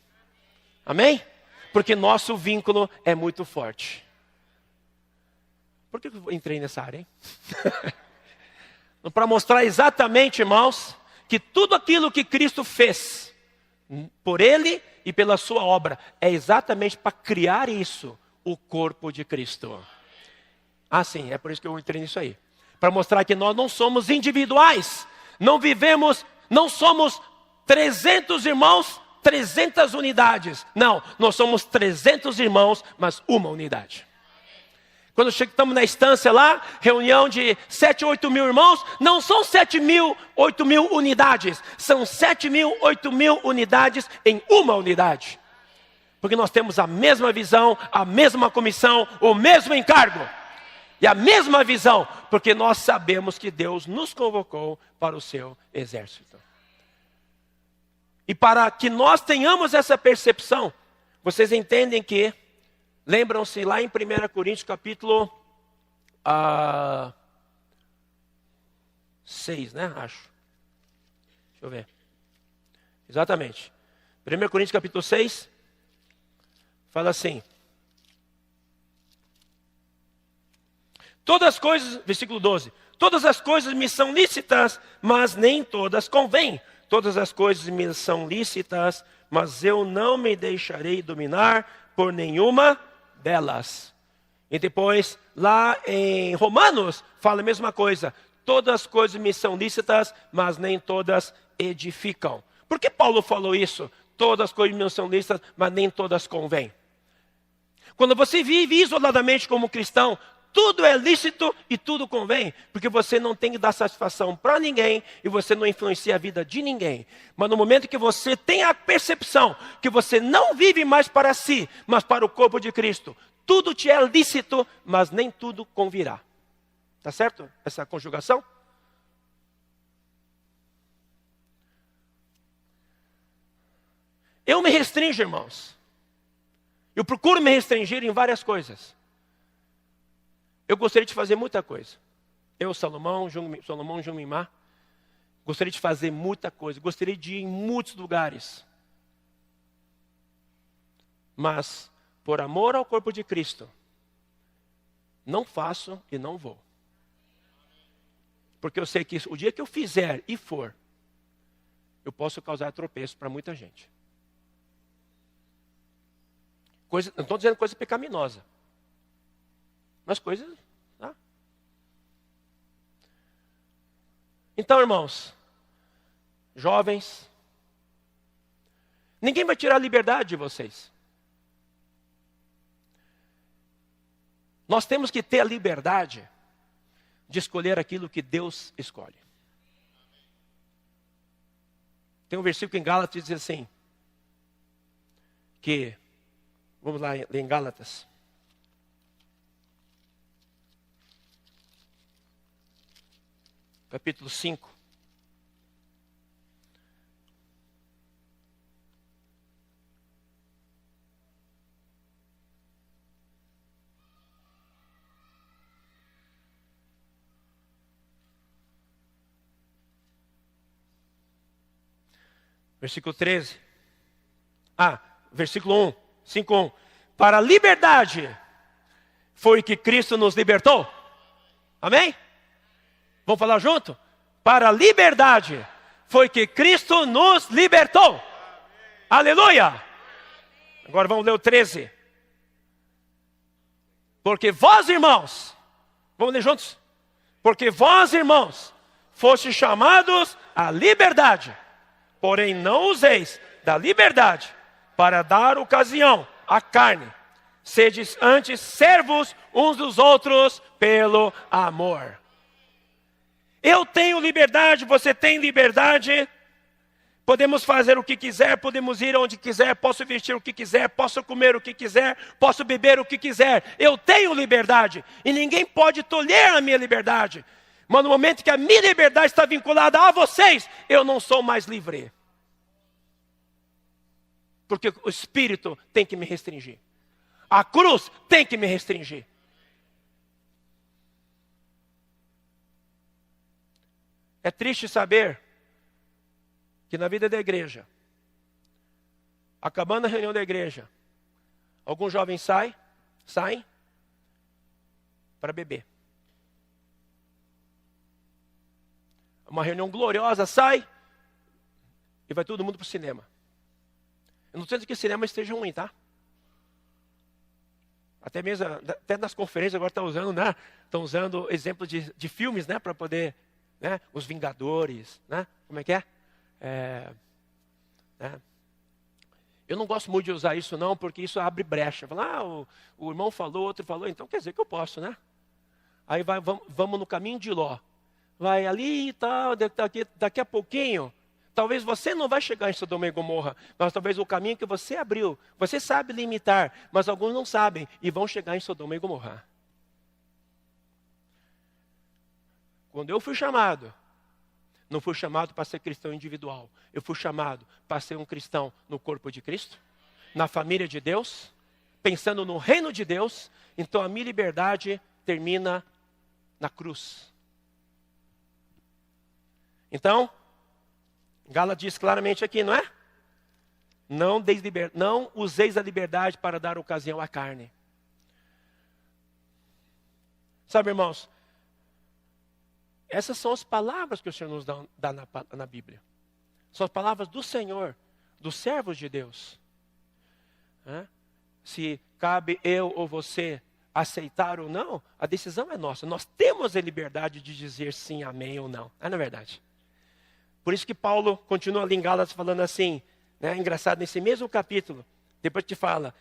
Amém? Porque nosso vínculo é muito forte. Por que eu entrei nessa área, hein? Para mostrar exatamente, irmãos, que tudo aquilo que Cristo fez por Ele e pela sua obra é exatamente para criar isso, o corpo de Cristo. Ah, sim, é por isso que eu entrei nisso aí. Para mostrar que nós não somos individuais, não somos 300 irmãos, 300 unidades. Não, nós somos 300 irmãos, mas uma unidade. Quando estamos na estância lá, reunião de 7, 8 mil irmãos, não são 7 mil, 8 mil unidades. São 7 mil, 8 mil unidades em uma unidade. Porque nós temos a mesma visão, a mesma comissão, o mesmo encargo. E a mesma visão, porque nós sabemos que Deus nos convocou para o seu exército. E para que nós tenhamos essa percepção, vocês entendem que, lembram-se lá em 1 Coríntios capítulo 6, né? Acho. Deixa eu ver. Exatamente. 1 Coríntios capítulo 6, fala assim. Todas as coisas, versículo 12. Todas as coisas me são lícitas, mas nem todas convêm. Todas as coisas me são lícitas, mas eu não me deixarei dominar por nenhuma delas. E depois, lá em Romanos, fala a mesma coisa. Todas as coisas me são lícitas, mas nem todas edificam. Por que Paulo falou isso? Todas as coisas me são lícitas, mas nem todas convêm. Quando você vive isoladamente como cristão, tudo é lícito e tudo convém, porque você não tem que dar satisfação para ninguém e você não influencia a vida de ninguém. Mas no momento que você tem a percepção que você não vive mais para si, mas para o corpo de Cristo, tudo te é lícito, mas nem tudo convirá. Tá certo essa conjugação? Eu me restringo, irmãos. Eu procuro me restringir em várias coisas. Eu gostaria de fazer muita coisa. Eu, Salomão, Jungmimar, gostaria de fazer muita coisa. Gostaria de ir em muitos lugares. Mas, por amor ao corpo de Cristo, não faço e não vou. Porque eu sei que o dia que eu fizer e for, eu posso causar tropeço para muita gente. Coisa, não estou dizendo coisa pecaminosa. Mas coisas, tá? Então, irmãos, jovens, ninguém vai tirar a liberdade de vocês. Nós temos que ter a liberdade de escolher aquilo que Deus escolhe. Tem um versículo em Gálatas que diz assim, que, vamos lá ler em Gálatas. Capítulo 5. Versículo 13. Versículo 1. 5:1. Para a liberdade foi que Cristo nos libertou. Amém? Vamos falar junto? Para a liberdade foi que Cristo nos libertou. Amém. Aleluia! Agora vamos ler o 13. Porque vós, irmãos, vamos ler juntos? Porque vós, irmãos, fostes chamados à liberdade, porém não useis da liberdade para dar ocasião à carne. Sedes antes servos uns dos outros pelo amor. Eu tenho liberdade, você tem liberdade. Podemos fazer o que quiser, podemos ir onde quiser, posso vestir o que quiser, posso comer o que quiser, posso beber o que quiser. Eu tenho liberdade e ninguém pode tolher a minha liberdade. Mas no momento que a minha liberdade está vinculada a vocês, eu não sou mais livre. Porque o Espírito tem que me restringir. A cruz tem que me restringir. É triste saber que na vida da igreja, acabando a reunião da igreja, alguns jovens saem para beber. Uma reunião gloriosa, sai e vai todo mundo para o cinema. Eu não estou dizendo que o cinema esteja ruim, tá? Até mesmo, até nas conferências agora estão usando, né? Estão usando exemplos de filmes, né? Para poder, né? Os Vingadores, né? Como é que é? Né? Eu não gosto muito de usar isso não, porque isso abre brecha. Fala, o irmão falou, outro falou, então quer dizer que eu posso, né? Aí vamos no caminho de Ló. Vai ali e tal, daqui a pouquinho, talvez você não vai chegar em Sodoma e Gomorra, mas talvez o caminho que você abriu, você sabe limitar, mas alguns não sabem e vão chegar em Sodoma e Gomorra. Quando eu fui chamado, não fui chamado para ser cristão individual. Eu fui chamado para ser um cristão no corpo de Cristo, na família de Deus, pensando no reino de Deus. Então a minha liberdade termina na cruz. Então, Gálatas diz claramente aqui, não é? Não useis a liberdade para dar ocasião à carne. Sabe, irmãos, essas são as palavras que o Senhor nos dá na Bíblia. São as palavras do Senhor, dos servos de Deus. Se cabe eu ou você aceitar ou não, a decisão é nossa. Nós temos a liberdade de dizer sim, amém ou não. Não é verdade? Por isso que Paulo continua ali em Gálatas falando assim, né? Engraçado, nesse mesmo capítulo, depois te fala,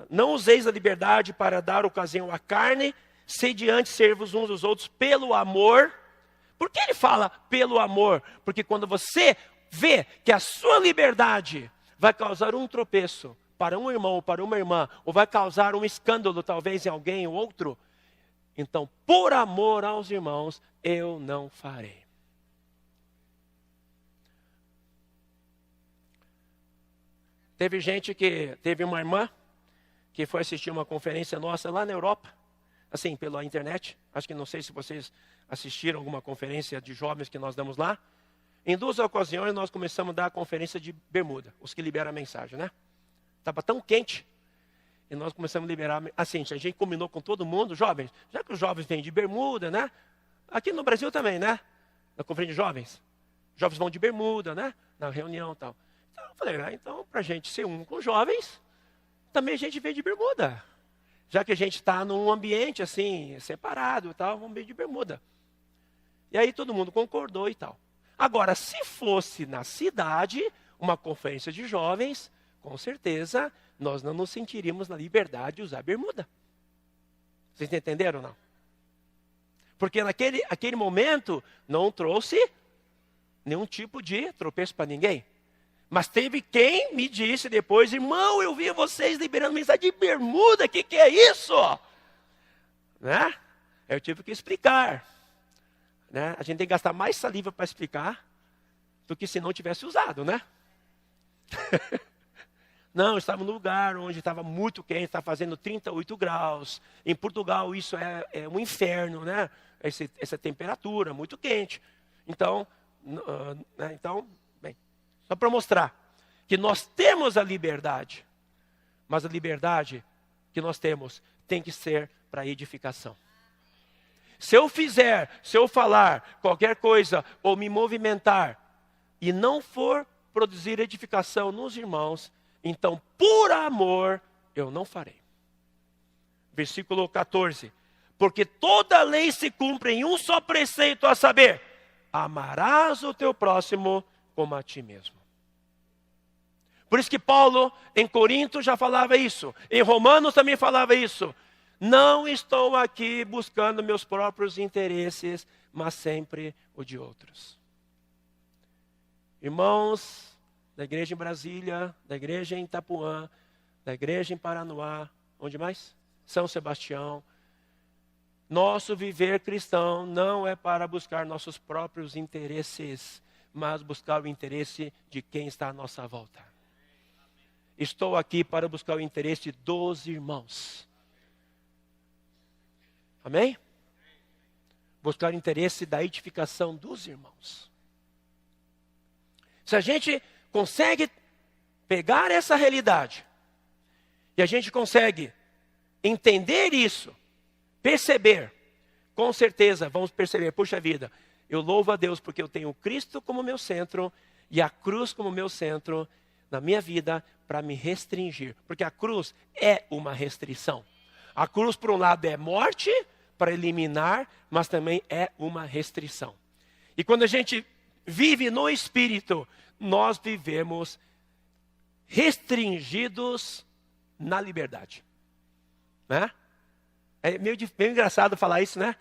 não useis a liberdade para dar ocasião à carne, sediante servos uns aos outros pelo amor. Por que ele fala pelo amor? Porque quando você vê que a sua liberdade vai causar um tropeço para um irmão ou para uma irmã, ou vai causar um escândalo talvez em alguém ou outro, então, por amor aos irmãos, eu não farei. Teve uma irmã que foi assistir uma conferência nossa lá na Europa, assim, pela internet. Acho que não sei se vocês assistiram alguma conferência de jovens que nós damos lá. Em 2 ocasiões nós começamos a dar a conferência de bermuda, os que liberam a mensagem, né? Estava tão quente. E nós começamos a liberar, assim, a gente combinou com todo mundo, jovens, já que os jovens vêm de bermuda, né? Aqui no Brasil também, né? Na conferência de jovens. Jovens vão de bermuda, né? Na reunião e tal. Então eu falei, então para a gente ser um com jovens, também a gente vem de bermuda. Já que a gente está num ambiente assim, separado e tal, vamos vir de bermuda. E aí todo mundo concordou e tal. Agora, se fosse na cidade, uma conferência de jovens, com certeza nós não nos sentiríamos na liberdade de usar bermuda. Vocês entenderam ou não? Porque naquele momento não trouxe nenhum tipo de tropeço para ninguém. Mas teve quem me disse depois, irmão, eu vi vocês liberando mensagem de bermuda, o que é isso? Né? Eu tive que explicar. Né? A gente tem que gastar mais saliva para explicar do que se não tivesse usado, né? Não, estava num lugar onde estava muito quente, estava fazendo 38 graus. Em Portugal isso é um inferno, né? Essa temperatura, muito quente. Então, bem, só para mostrar que nós temos a liberdade, mas a liberdade que nós temos tem que ser para edificação. Se eu falar qualquer coisa ou me movimentar e não for produzir edificação nos irmãos, então por amor eu não farei. Versículo 14. Porque toda lei se cumpre em um só preceito, a saber, amarás o teu próximo como a ti mesmo. Por isso que Paulo, em Corinto, já falava isso. Em Romanos também falava isso. Não estou aqui buscando meus próprios interesses, mas sempre o de outros. Irmãos da igreja em Brasília, da igreja em Itapuã, da igreja em Paranoá, onde mais? São Sebastião. Nosso viver cristão não é para buscar nossos próprios interesses, mas buscar o interesse de quem está à nossa volta. Estou aqui para buscar o interesse dos irmãos. Amém? Buscar o interesse da edificação dos irmãos. Se a gente consegue pegar essa realidade, e a gente consegue entender isso, perceber, com certeza vamos perceber, puxa vida, eu louvo a Deus porque eu tenho Cristo como meu centro e a cruz como meu centro na minha vida para me restringir. Porque a cruz é uma restrição. A cruz, por um lado, é morte para eliminar, mas também é uma restrição. E quando a gente vive no Espírito, nós vivemos restringidos na liberdade. Né? É meio engraçado falar isso, né?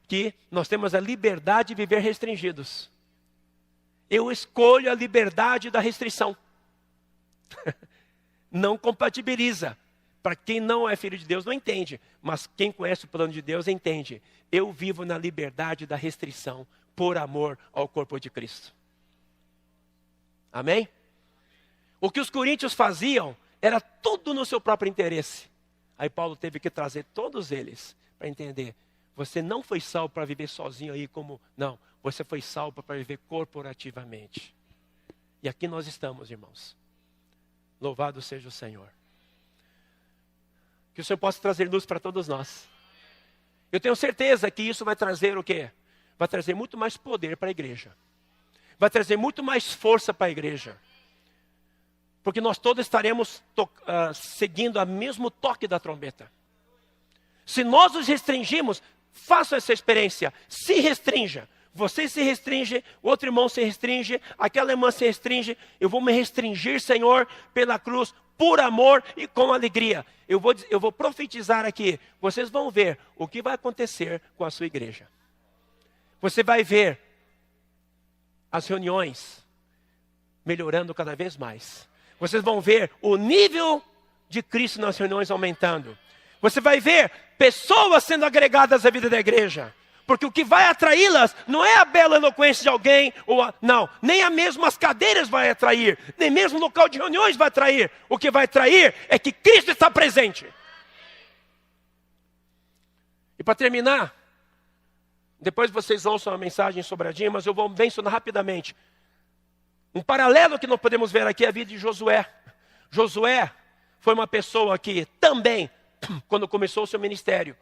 Que nós temos a liberdade de viver restringidos. Eu escolho a liberdade da restrição. Não compatibiliza. Para quem não é filho de Deus não entende. Mas quem conhece o plano de Deus entende. Eu vivo na liberdade da restrição por amor ao corpo de Cristo. Amém? O que os coríntios faziam era tudo no seu próprio interesse. Aí Paulo teve que trazer todos eles para entender. Você não foi salvo para viver sozinho aí como... Não, você foi salvo para viver corporativamente. E aqui nós estamos, irmãos. Louvado seja o Senhor. Que o Senhor possa trazer luz para todos nós. Eu tenho certeza que isso vai trazer o quê? Vai trazer muito mais poder para a igreja. Vai trazer muito mais força para a igreja. Porque nós todos estaremos seguindo o mesmo toque da trombeta. Se nós nos restringimos, façam essa experiência. Se restrinja. Você se restringe, o outro irmão se restringe, aquela irmã se restringe. Eu vou me restringir, Senhor, pela cruz, por amor e com alegria. Eu vou profetizar aqui, vocês vão ver o que vai acontecer com a sua igreja. Você vai ver as reuniões melhorando cada vez mais. Vocês vão ver o nível de Cristo nas reuniões aumentando. Você vai ver pessoas sendo agregadas à vida da igreja. Porque o que vai atraí-las não é a bela eloquência de alguém, não, nem a mesmo as cadeiras vai atrair, nem mesmo o local de reuniões vai atrair. O que vai atrair é que Cristo está presente. E para terminar, depois vocês ouçam a mensagem sobradinha, mas eu vou mencionar rapidamente. Um paralelo que nós podemos ver aqui é a vida de Josué. Josué foi uma pessoa que também, quando começou o seu ministério,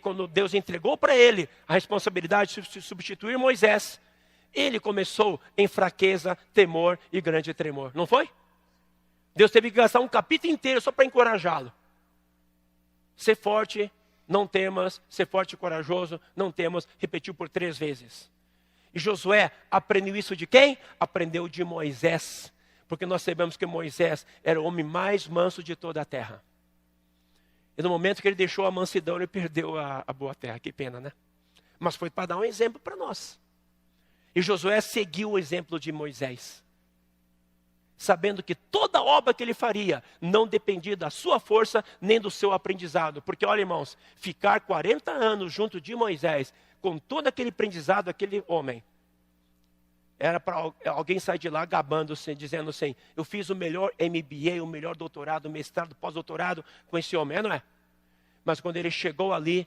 quando Deus entregou para ele a responsabilidade de substituir Moisés, ele começou em fraqueza, temor e grande tremor. Não foi? Deus teve que gastar um capítulo inteiro só para encorajá-lo. Ser forte, não temas, ser forte e corajoso, não temas, repetiu por 3 vezes. E Josué aprendeu isso de quem? Aprendeu de Moisés. Porque nós sabemos que Moisés era o homem mais manso de toda a terra. E no momento que ele deixou a mansidão, ele perdeu a boa terra. Que pena, né? Mas foi para dar um exemplo para nós. E Josué seguiu o exemplo de Moisés. Sabendo que toda obra que ele faria não dependia da sua força nem do seu aprendizado. Porque olha, irmãos, ficar 40 anos junto de Moisés, com todo aquele aprendizado, aquele homem, era para alguém sair de lá gabando-se, dizendo assim, eu fiz o melhor MBA, o melhor doutorado, mestrado, pós-doutorado com esse homem, não é? Mas quando ele chegou ali,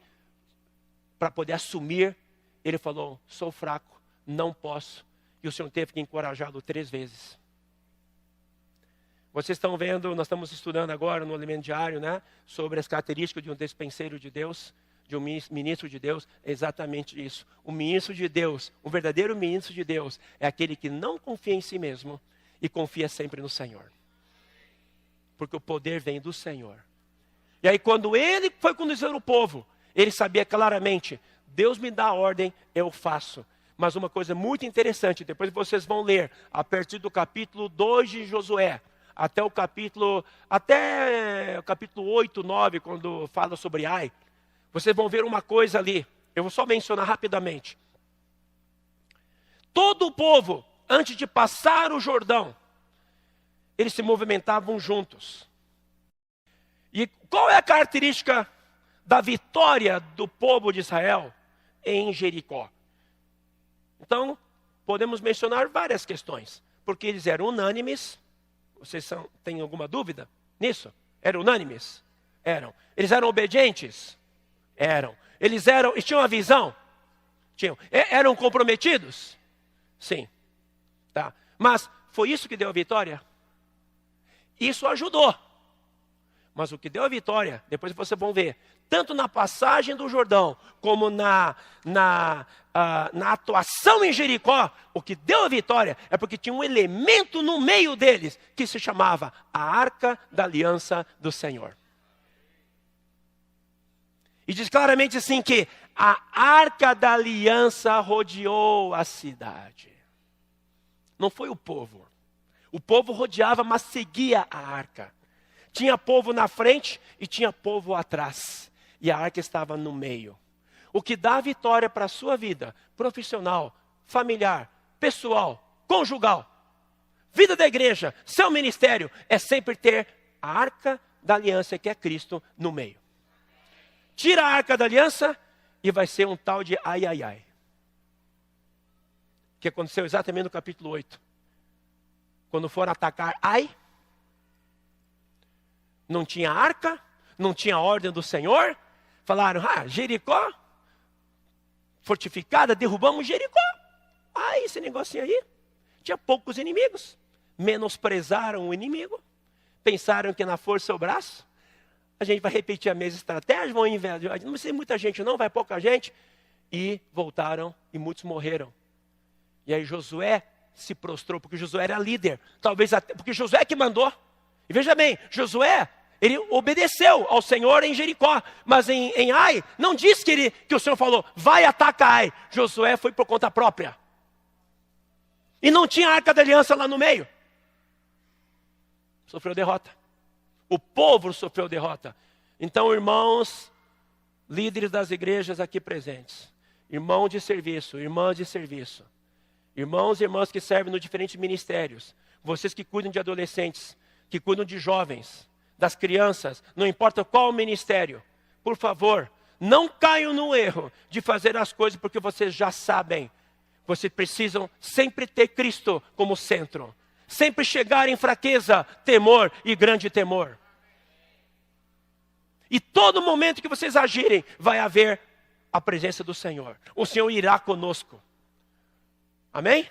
para poder assumir, ele falou, sou fraco, não posso. E o Senhor teve que encorajá-lo 3 vezes. Vocês estão vendo, nós estamos estudando agora no Alimento Diário, né? Sobre as características de um despenseiro de Deus, de um ministro de Deus, é exatamente isso. O ministro de Deus, o verdadeiro ministro de Deus, é aquele que não confia em si mesmo e confia sempre no Senhor. Porque o poder vem do Senhor. E aí quando ele foi conduzir o povo, ele sabia claramente, Deus me dá a ordem, eu faço. Mas uma coisa muito interessante, depois vocês vão ler, a partir do capítulo 2 de Josué, até o capítulo 8, 9, quando fala sobre Ai, vocês vão ver uma coisa ali, eu vou só mencionar rapidamente. Todo o povo, antes de passar o Jordão, eles se movimentavam juntos. E qual é a característica da vitória do povo de Israel em Jericó? Então, podemos mencionar várias questões, porque eles eram unânimes. Vocês têm alguma dúvida nisso? Eram unânimes? Eram. Eles eram obedientes? Eram. Eles tinham uma visão? Tinham. Eram comprometidos? Sim. Tá. Mas foi isso que deu a vitória? Isso ajudou. Mas o que deu a vitória, depois vocês vão ver, tanto na passagem do Jordão, como na atuação em Jericó, o que deu a vitória é porque tinha um elemento no meio deles, que se chamava a Arca da Aliança do Senhor. E diz claramente assim que a Arca da Aliança rodeou a cidade. Não foi o povo. O povo rodeava, mas seguia a arca. Tinha povo na frente e tinha povo atrás. E a arca estava no meio. O que dá a vitória para a sua vida, profissional, familiar, pessoal, conjugal, vida da igreja, seu ministério, é sempre ter a Arca da Aliança, que é Cristo, no meio. Tira a Arca da Aliança e vai ser um tal de ai, ai, ai. Que aconteceu exatamente no capítulo 8. Quando foram atacar Ai, não tinha arca, não tinha ordem do Senhor. Falaram, Jericó, fortificada, derrubamos Jericó. Esse negocinho aí, tinha poucos inimigos. Menosprezaram o inimigo. Pensaram que na força do braço, a gente vai repetir a mesma estratégia, vão invadir. Não precisa muita gente não, vai pouca gente. E voltaram e muitos morreram. E aí Josué se prostrou, porque Josué era líder. Talvez até, porque Josué que mandou. E veja bem, Josué, ele obedeceu ao Senhor em Jericó. Mas em Ai, não diz que o Senhor falou, vai atacar Ai. Josué foi por conta própria. E não tinha a Arca da Aliança lá no meio. Sofreu derrota. O povo sofreu derrota. Então, irmãos, líderes das igrejas aqui presentes, irmãos de serviço, irmãs de serviço, irmãos e irmãs que servem nos diferentes ministérios, vocês que cuidam de adolescentes, que cuidam de jovens, das crianças, não importa qual ministério, por favor, não caiam no erro de fazer as coisas porque vocês já sabem. Vocês precisam sempre ter Cristo como centro. Sempre chegar em fraqueza, temor e grande temor. E todo momento que vocês agirem, vai haver a presença do Senhor. O Senhor irá conosco. Amém?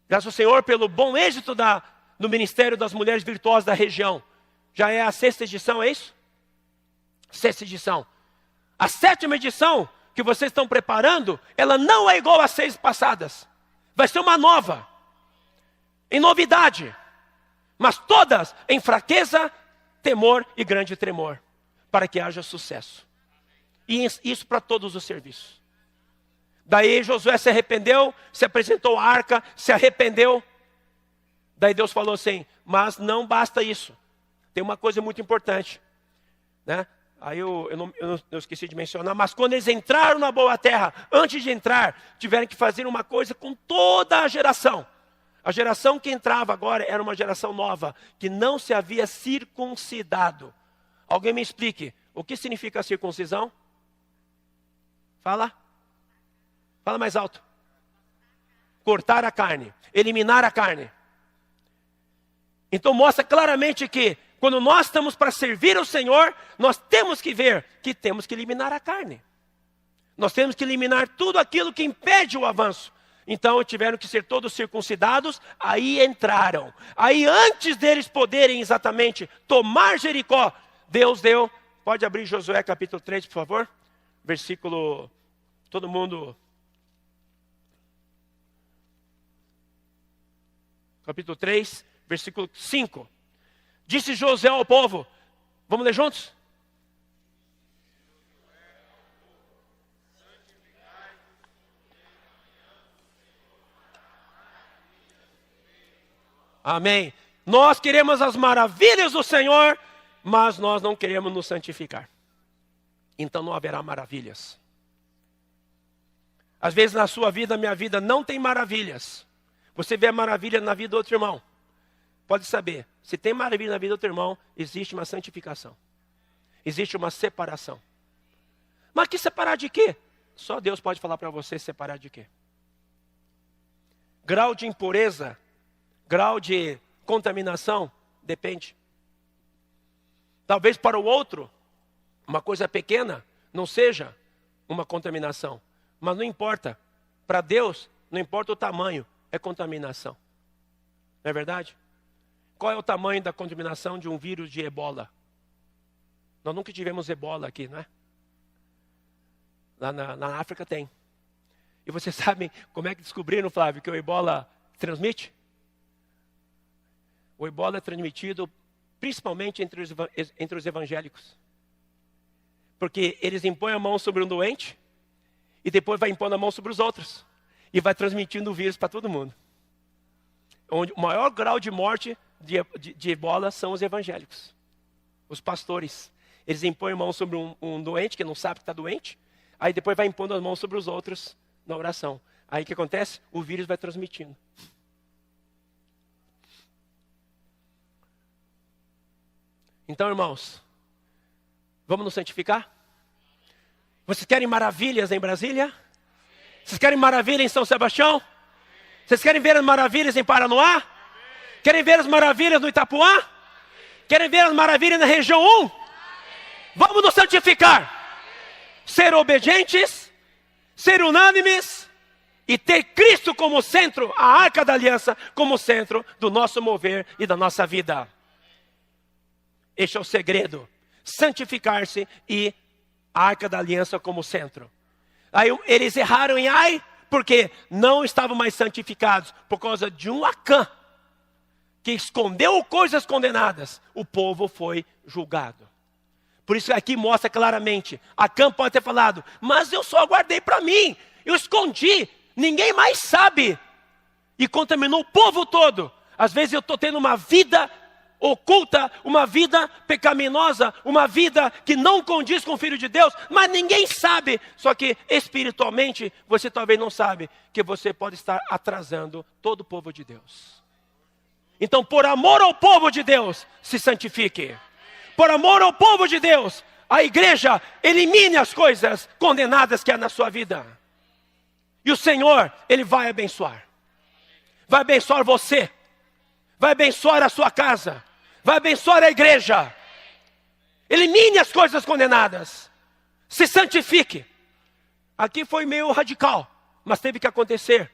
Graças ao Senhor pelo bom êxito do Ministério das Mulheres Virtuosas da região. Já é a 6ª edição, é isso? 6ª edição. A 7ª edição que vocês estão preparando, ela não é igual às 6 passadas. Vai ser uma nova. Em novidade. Mas todas em fraqueza, temor e grande tremor. Para que haja sucesso. E isso para todos os serviços. Daí Josué se arrependeu, se apresentou à arca, se arrependeu. Daí Deus falou assim, mas não basta isso. Tem uma coisa muito importante. Né? Aí eu esqueci de mencionar, mas quando eles entraram na boa terra, antes de entrar, tiveram que fazer uma coisa com toda a geração. A geração que entrava agora era uma geração nova, que não se havia circuncidado. Alguém me explique, o que significa circuncisão? Fala. Fala mais alto. Cortar a carne, eliminar a carne. Então mostra claramente que quando nós estamos para servir ao Senhor, nós temos que ver que temos que eliminar a carne. Nós temos que eliminar tudo aquilo que impede o avanço. Então tiveram que ser todos circuncidados, aí entraram. Aí antes deles poderem exatamente tomar Jericó, Deus deu, pode abrir Josué capítulo 3, por favor. Versículo, todo mundo... Capítulo 3, versículo 5. Disse Josué ao povo, vamos ler juntos? Amém. Nós queremos as maravilhas do Senhor, mas nós não queremos nos santificar. Então não haverá maravilhas. Às vezes na sua vida, minha vida não tem maravilhas. Você vê a maravilha na vida do outro irmão. Pode saber, se tem maravilha na vida do outro irmão, existe uma santificação. Existe uma separação. Mas que separar de quê? Só Deus pode falar para você separar de quê. Grau de impureza, grau de contaminação, depende. Talvez para o outro, uma coisa pequena não seja uma contaminação. Mas não importa. Para Deus, não importa o tamanho, é contaminação. Não é verdade? Qual é o tamanho da contaminação de um vírus de ebola? Nós nunca tivemos ebola aqui, não é? Lá na África tem. E vocês sabem como é que descobriram, Flávio, que o ebola transmite? O ebola é transmitido principalmente entre os evangélicos. Porque eles impõem a mão sobre um doente e depois vai impondo a mão sobre os outros. E vai transmitindo o vírus para todo mundo. Onde o maior grau de morte de ebola são os evangélicos. Os pastores. Eles impõem a mão sobre um doente que não sabe que está doente. Aí depois vai impondo as mãos sobre os outros na oração. Aí o que acontece? O vírus vai transmitindo. Então, irmãos, vamos nos santificar? Vocês querem maravilhas em Brasília? Vocês querem maravilha em São Sebastião? Vocês querem ver as maravilhas em Paranoá? Querem ver as maravilhas no Itapuã? Querem ver as maravilhas na região 1? Vamos nos santificar. Ser obedientes, ser unânimes e ter Cristo como centro, a Arca da Aliança como centro do nosso mover e da nossa vida. Este é o segredo. Santificar-se e a Arca da Aliança como centro. Aí eles erraram em Ai, porque não estavam mais santificados, por causa de um Acã, que escondeu coisas condenadas. O povo foi julgado. Por isso aqui mostra claramente, Acã pode ter falado, mas eu só guardei para mim, eu escondi, ninguém mais sabe. E contaminou o povo todo. Às vezes eu estou tendo uma vida oculta, uma vida pecaminosa, uma vida que não condiz com o Filho de Deus, mas ninguém sabe. Só que espiritualmente, você talvez não sabe que você pode estar atrasando todo o povo de Deus. Então, por amor ao povo de Deus, se santifique. Por amor ao povo de Deus, a igreja elimine as coisas condenadas que há na sua vida. E o Senhor, Ele vai abençoar. Vai abençoar você. Vai abençoar a sua casa. Vai abençoar a igreja. Elimine as coisas condenadas. Se santifique. Aqui foi meio radical, mas teve que acontecer.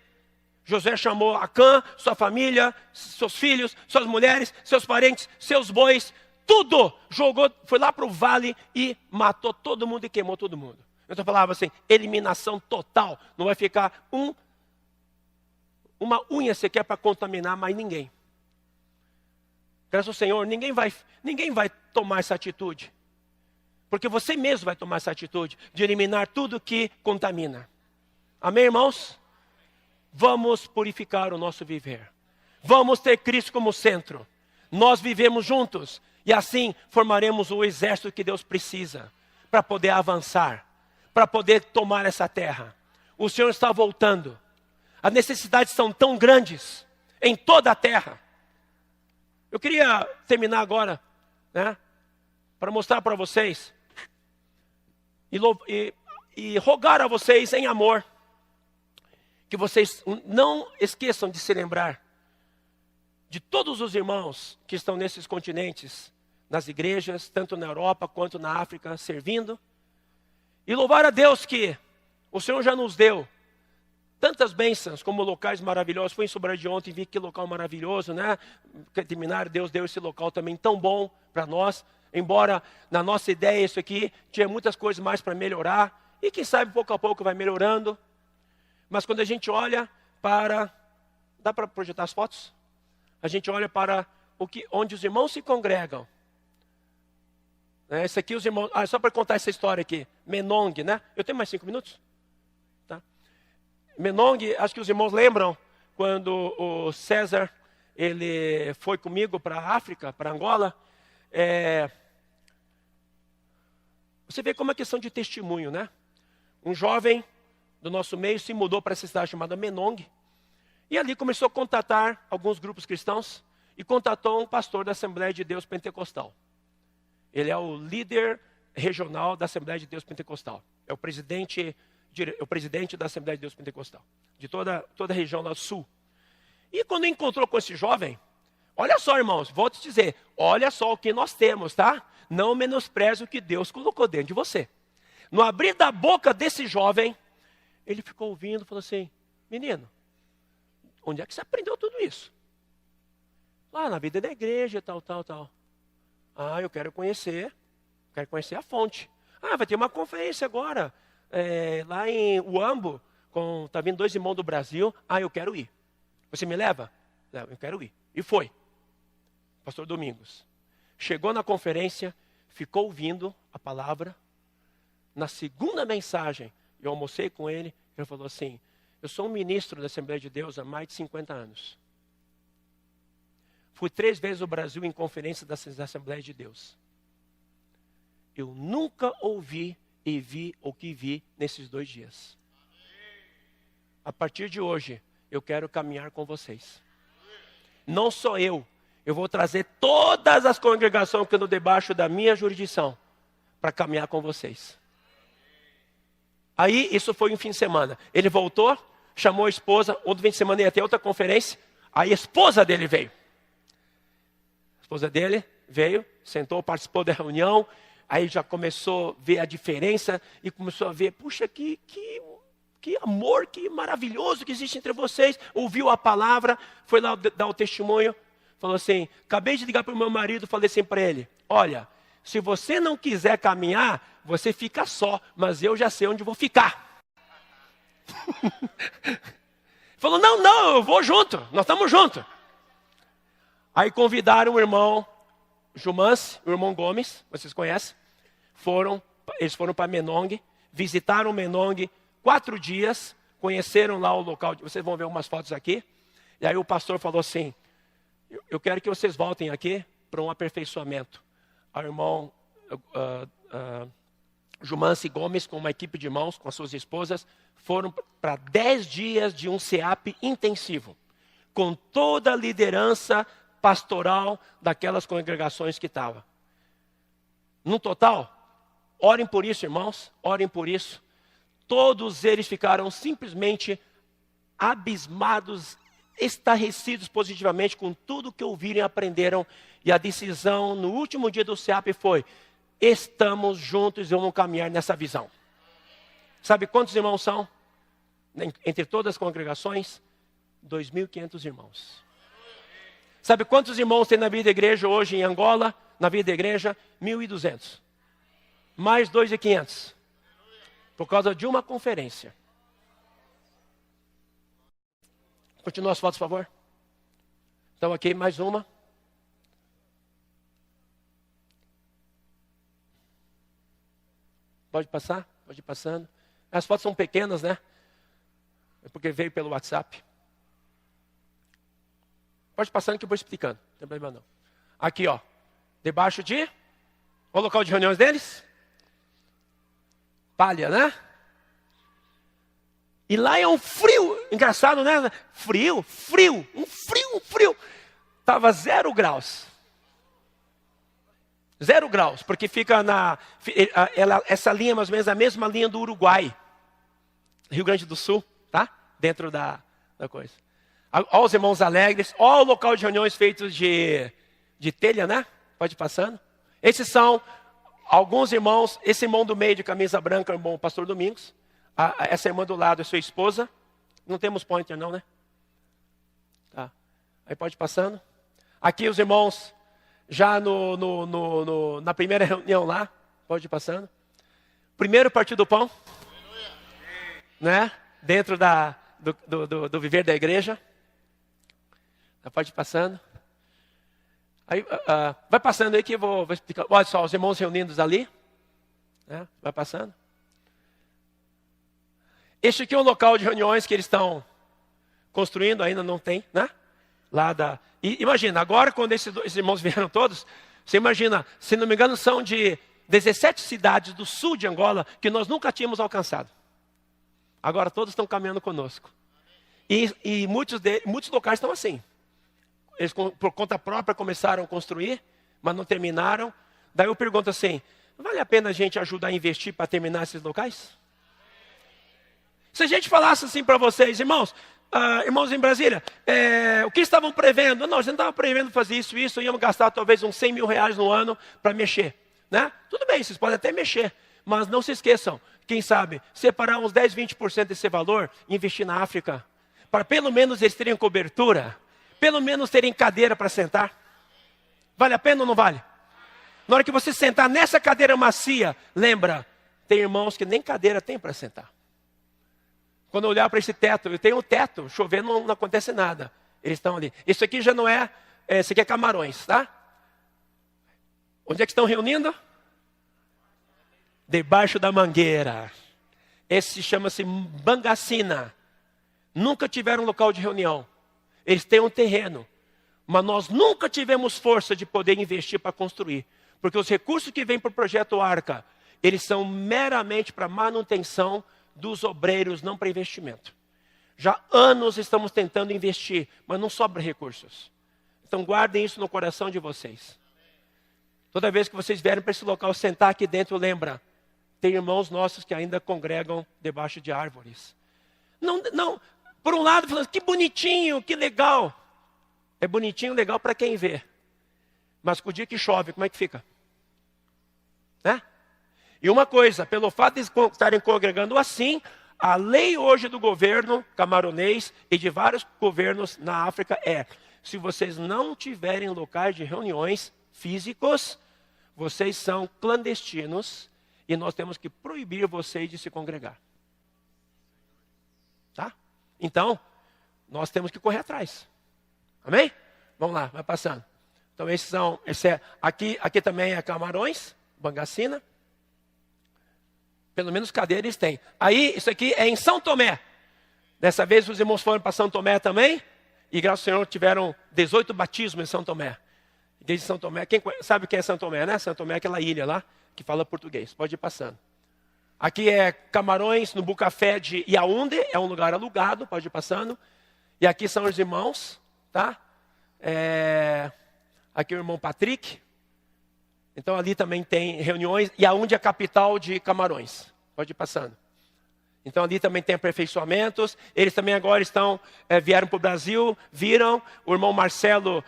Josué chamou Acã, sua família, seus filhos, suas mulheres, seus parentes, seus bois, tudo jogou, foi lá para o vale e matou todo mundo e queimou todo mundo. Então falava assim, eliminação total. Não vai ficar uma unha sequer para contaminar mais ninguém. Graças ao Senhor, ninguém vai tomar essa atitude. Porque você mesmo vai tomar essa atitude de eliminar tudo que contamina. Amém, irmãos? Vamos purificar o nosso viver. Vamos ter Cristo como centro. Nós vivemos juntos e assim formaremos o exército que Deus precisa para poder avançar, para poder tomar essa terra. O Senhor está voltando. As necessidades são tão grandes em toda a terra. Eu queria terminar agora, né, para mostrar para vocês e rogar a vocês em amor que vocês não esqueçam de se lembrar de todos os irmãos que estão nesses continentes, nas igrejas, tanto na Europa quanto na África, servindo. E louvar a Deus que o Senhor já nos deu tantas bênçãos como locais maravilhosos. Fui em Sobrardi ontem e vi que local maravilhoso, né? Terminar, Deus deu esse local também tão bom para nós. Embora na nossa ideia isso aqui tinha muitas coisas mais para melhorar. E quem sabe pouco a pouco vai melhorando. Mas quando a gente olha para... Dá para projetar as fotos? A gente olha para onde os irmãos se congregam. Esse aqui os irmãos... só para contar essa história aqui. Menong, né? Eu tenho mais 5 minutos? Tá. Menong, acho que os irmãos lembram quando o César, ele foi comigo para a África, para Angola. Você vê como é questão de testemunho, né? Um jovem do nosso meio se mudou para essa cidade chamada Menong. E ali começou a contatar alguns grupos cristãos e contatou um pastor da Assembleia de Deus Pentecostal. Ele é o líder regional da Assembleia de Deus Pentecostal. É o presidente da Assembleia de Deus Pentecostal, de toda a região lá do sul. E quando encontrou com esse jovem, olha só, irmãos, vou te dizer, olha só o que nós temos, tá? Não menospreze o que Deus colocou dentro de você. No abrir da boca desse jovem, ele ficou ouvindo, falou assim, menino, onde é que você aprendeu tudo isso? Lá na vida da igreja, tal. Eu quero conhecer a fonte. Vai ter uma conferência agora, lá em Uambo, tá vindo 2 irmãos do Brasil. Eu quero ir. Você me leva? Eu quero ir. E foi. Pastor Domingos. Chegou na conferência, ficou ouvindo a palavra. Na segunda mensagem, eu almocei com ele, ele falou assim, eu sou um ministro da Assembleia de Deus há mais de 50 anos. Fui 3 vezes ao Brasil em conferência da Assembleia de Deus. Eu nunca ouvi e vi o que vi nesses 2 dias. A partir de hoje, eu quero caminhar com vocês. Não só eu vou trazer todas as congregações que estão debaixo da minha jurisdição para caminhar com vocês. Aí, isso foi um fim de semana. Ele voltou, chamou a esposa, outro fim de semana ia ter outra conferência, aí a esposa dele veio. A esposa dele veio, sentou, participou da reunião, aí já começou a ver a diferença e começou a ver, puxa, que amor, que maravilhoso que existe entre vocês. Ouviu a palavra, foi lá dar o testemunho, falou assim, acabei de ligar para o meu marido, falei assim para ele, olha, se você não quiser caminhar, você fica só, mas eu já sei onde vou ficar. Falou, não, eu vou junto, nós estamos juntos. Aí convidaram o irmão Jumance, o irmão Gomes, vocês conhecem? Eles foram para Menong, visitaram Menong 4 dias, conheceram lá o local, vocês vão ver umas fotos aqui. E aí o pastor falou assim, eu quero que vocês voltem aqui para um aperfeiçoamento. O irmão Jumance Gomes, com uma equipe de irmãos, com as suas esposas, foram para 10 dias de um SEAP intensivo, com toda a liderança pastoral daquelas congregações que estavam. No total, orem por isso, irmãos, orem por isso. Todos eles ficaram simplesmente abismados, estarrecidos positivamente com tudo que ouviram e aprenderam. E a decisão no último dia do SEAP foi: estamos juntos e vamos caminhar nessa visão. Sabe quantos irmãos são? Entre todas as congregações, 2.500 irmãos. Sabe quantos irmãos tem na vida da igreja hoje em Angola? Na vida da igreja, 1.200. Mais 2.500. Por causa de uma conferência. Continua as fotos, por favor. Então aqui, mais uma. Pode passar? Pode ir passando. As fotos são pequenas, né? É porque veio pelo WhatsApp. Pode ir passando que eu vou explicando. Não tem problema não. Aqui, ó. Debaixo de... o local de reuniões deles. Palha, né? E lá é um frio. Engraçado, né? Frio. Um frio. Estava 0 graus. 0 graus, porque fica essa linha é mais ou menos a mesma linha do Uruguai. Rio Grande do Sul, tá? Dentro da coisa. Olha os irmãos alegres. Olha o local de reuniões feitos de telha, né? Pode ir passando. Esses são alguns irmãos. Esse irmão do meio de camisa branca é o irmão pastor Domingos. Essa irmã do lado é sua esposa. Não temos pointer não, né? Tá. Aí pode ir passando. Aqui os irmãos já na primeira reunião lá. Pode ir passando. Primeiro partir do pão. Né? Dentro do viver da igreja. Pode ir passando. Aí, vai passando aí que eu vou explicar. Olha só, os irmãos reunidos ali. Né? Vai passando. Este aqui é um local de reuniões que eles estão construindo, ainda não tem, né? E imagina, agora quando esses irmãos vieram todos, você imagina, se não me engano, são de 17 cidades do sul de Angola que nós nunca tínhamos alcançado. Agora todos estão caminhando conosco. E muitos locais estão assim. Eles por conta própria começaram a construir, mas não terminaram. Daí eu pergunto assim, vale a pena a gente ajudar a investir para terminar esses locais? Se a gente falasse assim para vocês, irmãos em Brasília, o que estavam prevendo? Não, a gente não estava prevendo fazer isso, íamos gastar talvez uns 100 mil reais no ano para mexer. Né? Tudo bem, vocês podem até mexer, mas não se esqueçam, quem sabe, separar uns 10, 20% desse valor e investir na África, para pelo menos eles terem cobertura, pelo menos terem cadeira para sentar. Vale a pena ou não vale? Na hora que você sentar nessa cadeira macia, lembra, tem irmãos que nem cadeira tem para sentar. Quando eu olhar para esse teto, eu tenho um teto, chovendo não acontece nada. Eles estão ali. Isso aqui já não é, isso aqui é Camarões, tá? Onde é que estão reunindo? Debaixo da mangueira. Esse chama-se Bangacina. Nunca tiveram local de reunião. Eles têm um terreno. Mas nós nunca tivemos força de poder investir para construir. Porque os recursos que vêm para o projeto Arca, eles são meramente para manutenção dos obreiros, não para investimento. Já há anos estamos tentando investir, mas não sobra recursos. Então guardem isso no coração de vocês. Toda vez que vocês vierem para esse local, sentar aqui dentro, lembra, tem irmãos nossos que ainda congregam debaixo de árvores. Não, por um lado, falando, que bonitinho, que legal. É bonitinho, legal para quem vê. Mas com o dia que chove, como é que fica? Né? E uma coisa, pelo fato de estarem congregando assim, a lei hoje do governo camaronês e de vários governos na África é, se vocês não tiverem locais de reuniões físicos, vocês são clandestinos e nós temos que proibir vocês de se congregar. Tá? Então, nós temos que correr atrás. Amém? Vamos lá, vai passando. Então, aqui também é Camarões, Bangacina. Pelo menos cadeira eles têm. Aí, isso aqui é em São Tomé. Dessa vez os irmãos foram para São Tomé também. E graças ao Senhor tiveram 18 batismos em São Tomé. Igreja de São Tomé. Quem sabe quem é São Tomé, né? São Tomé é aquela ilha lá que fala português. Pode ir passando. Aqui é Camarões, no Bucafé de Yaoundé. É um lugar alugado, pode ir passando. E aqui são os irmãos, tá? Aqui o irmão Patrick. Então ali também tem reuniões. Yaoundé é a capital de Camarões. Pode ir passando. Então ali também tem aperfeiçoamentos. Eles também agora vieram para o Brasil, viram. O irmão Marcelo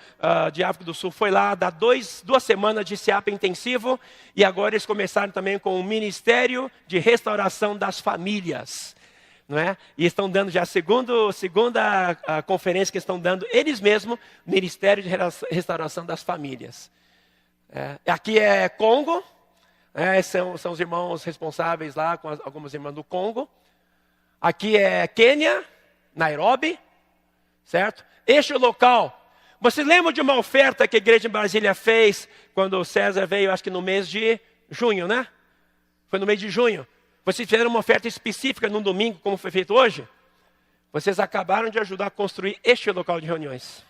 de África do Sul foi lá, dá 2 semanas de CEAP intensivo. E agora eles começaram também com o Ministério de Restauração das Famílias. Não é? E estão dando já a segunda conferência que estão dando, eles mesmos, Ministério de Restauração das Famílias. Aqui é Congo. São os irmãos responsáveis lá, com algumas irmãs do Congo. Aqui é Quênia, Nairobi, certo? Este é o local. Você lembra de uma oferta que a igreja em Brasília fez, quando o César veio, acho que no mês de junho, né? Foi no mês de junho. Vocês fizeram uma oferta específica num domingo, como foi feito hoje? Vocês acabaram de ajudar a construir este local de reuniões.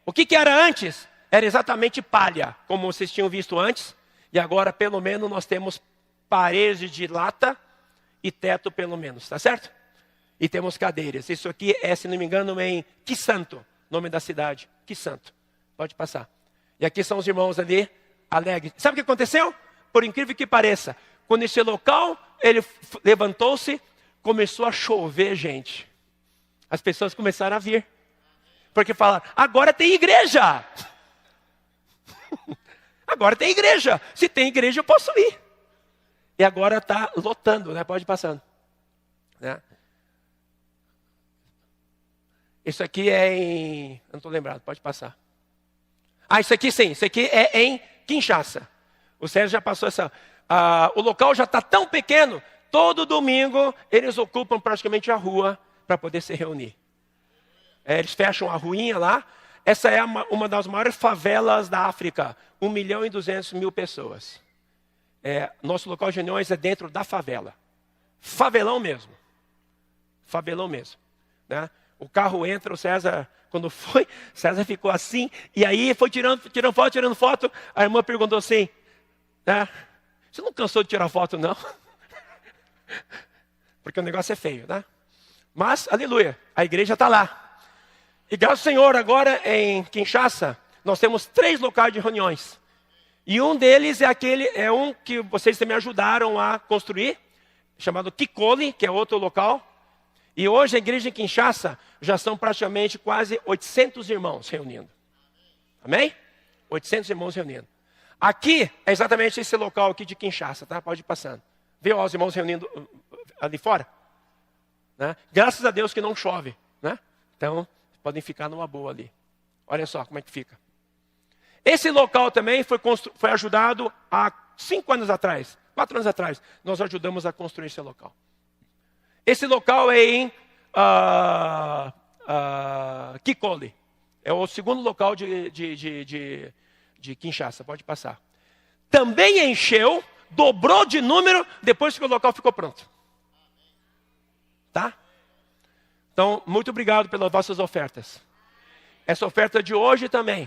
O que era antes? Era exatamente palha, como vocês tinham visto antes. E agora, pelo menos, nós temos paredes de lata e teto, pelo menos, tá certo? E temos cadeiras. Isso aqui é, se não me engano, em Kisanto, nome da cidade. Kisanto. Pode passar. E aqui são os irmãos ali, alegres. Sabe o que aconteceu? Por incrível que pareça, quando esse local, ele levantou-se, começou a chover gente. As pessoas começaram a vir. Porque falaram, agora tem igreja. Agora tem igreja. Se tem igreja, eu posso ir. E agora está lotando, né? Pode ir passando. Né? Isso aqui é em... Eu não estou lembrado, pode passar. Isso aqui sim. Isso aqui é em Kinshasa. O Sérgio já passou essa... o local já está tão pequeno, todo domingo eles ocupam praticamente a rua para poder se reunir. Eles fecham a ruinha lá. Essa é uma das maiores favelas da África. 1.200.000 pessoas. Nosso local de reuniões é dentro da favela. Favelão mesmo. Favelão mesmo. Né? O carro entra, o César, quando foi, César ficou assim. E aí foi tirando foto. A irmã perguntou assim, né? Você não cansou de tirar foto, não? Porque o negócio é feio, né? Mas, aleluia, a igreja está lá. E graças ao Senhor, agora em Kinshasa, nós temos 3 locais de reuniões. E um deles é um que vocês também ajudaram a construir, chamado Kikoli, que é outro local. E hoje a igreja em Kinshasa já são praticamente quase 800 irmãos reunindo. Amém? 800 irmãos reunindo. Aqui é exatamente esse local aqui de Kinshasa, tá? Pode ir passando. Viu os irmãos reunindo ali fora? Né? Graças a Deus que não chove, né? Então, podem ficar numa boa ali. Olha só como é que fica. Esse local também foi ajudado há 5 anos atrás, 4 anos atrás. Nós ajudamos a construir esse local. Esse local é em Kikoli. É o segundo local de Kinshasa. Pode passar. Também encheu, dobrou de número depois que o local ficou pronto. Tá? Então, muito obrigado pelas vossas ofertas. Essa oferta de hoje também,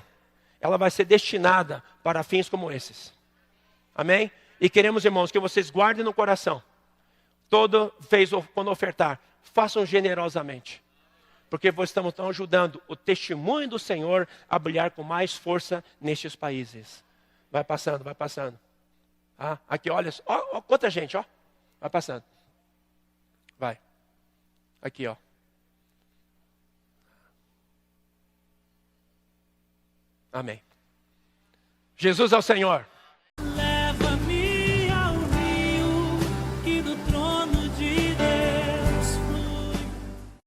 ela vai ser destinada para fins como esses. Amém? E queremos, irmãos, que vocês guardem no coração. Quando ofertar, façam generosamente. Porque vocês estão ajudando o testemunho do Senhor a brilhar com mais força nestes países. Vai passando, vai passando. Aqui, olha, ó, quanta gente, ó. Vai passando. Vai. Aqui, ó. Amém. Jesus é o Senhor.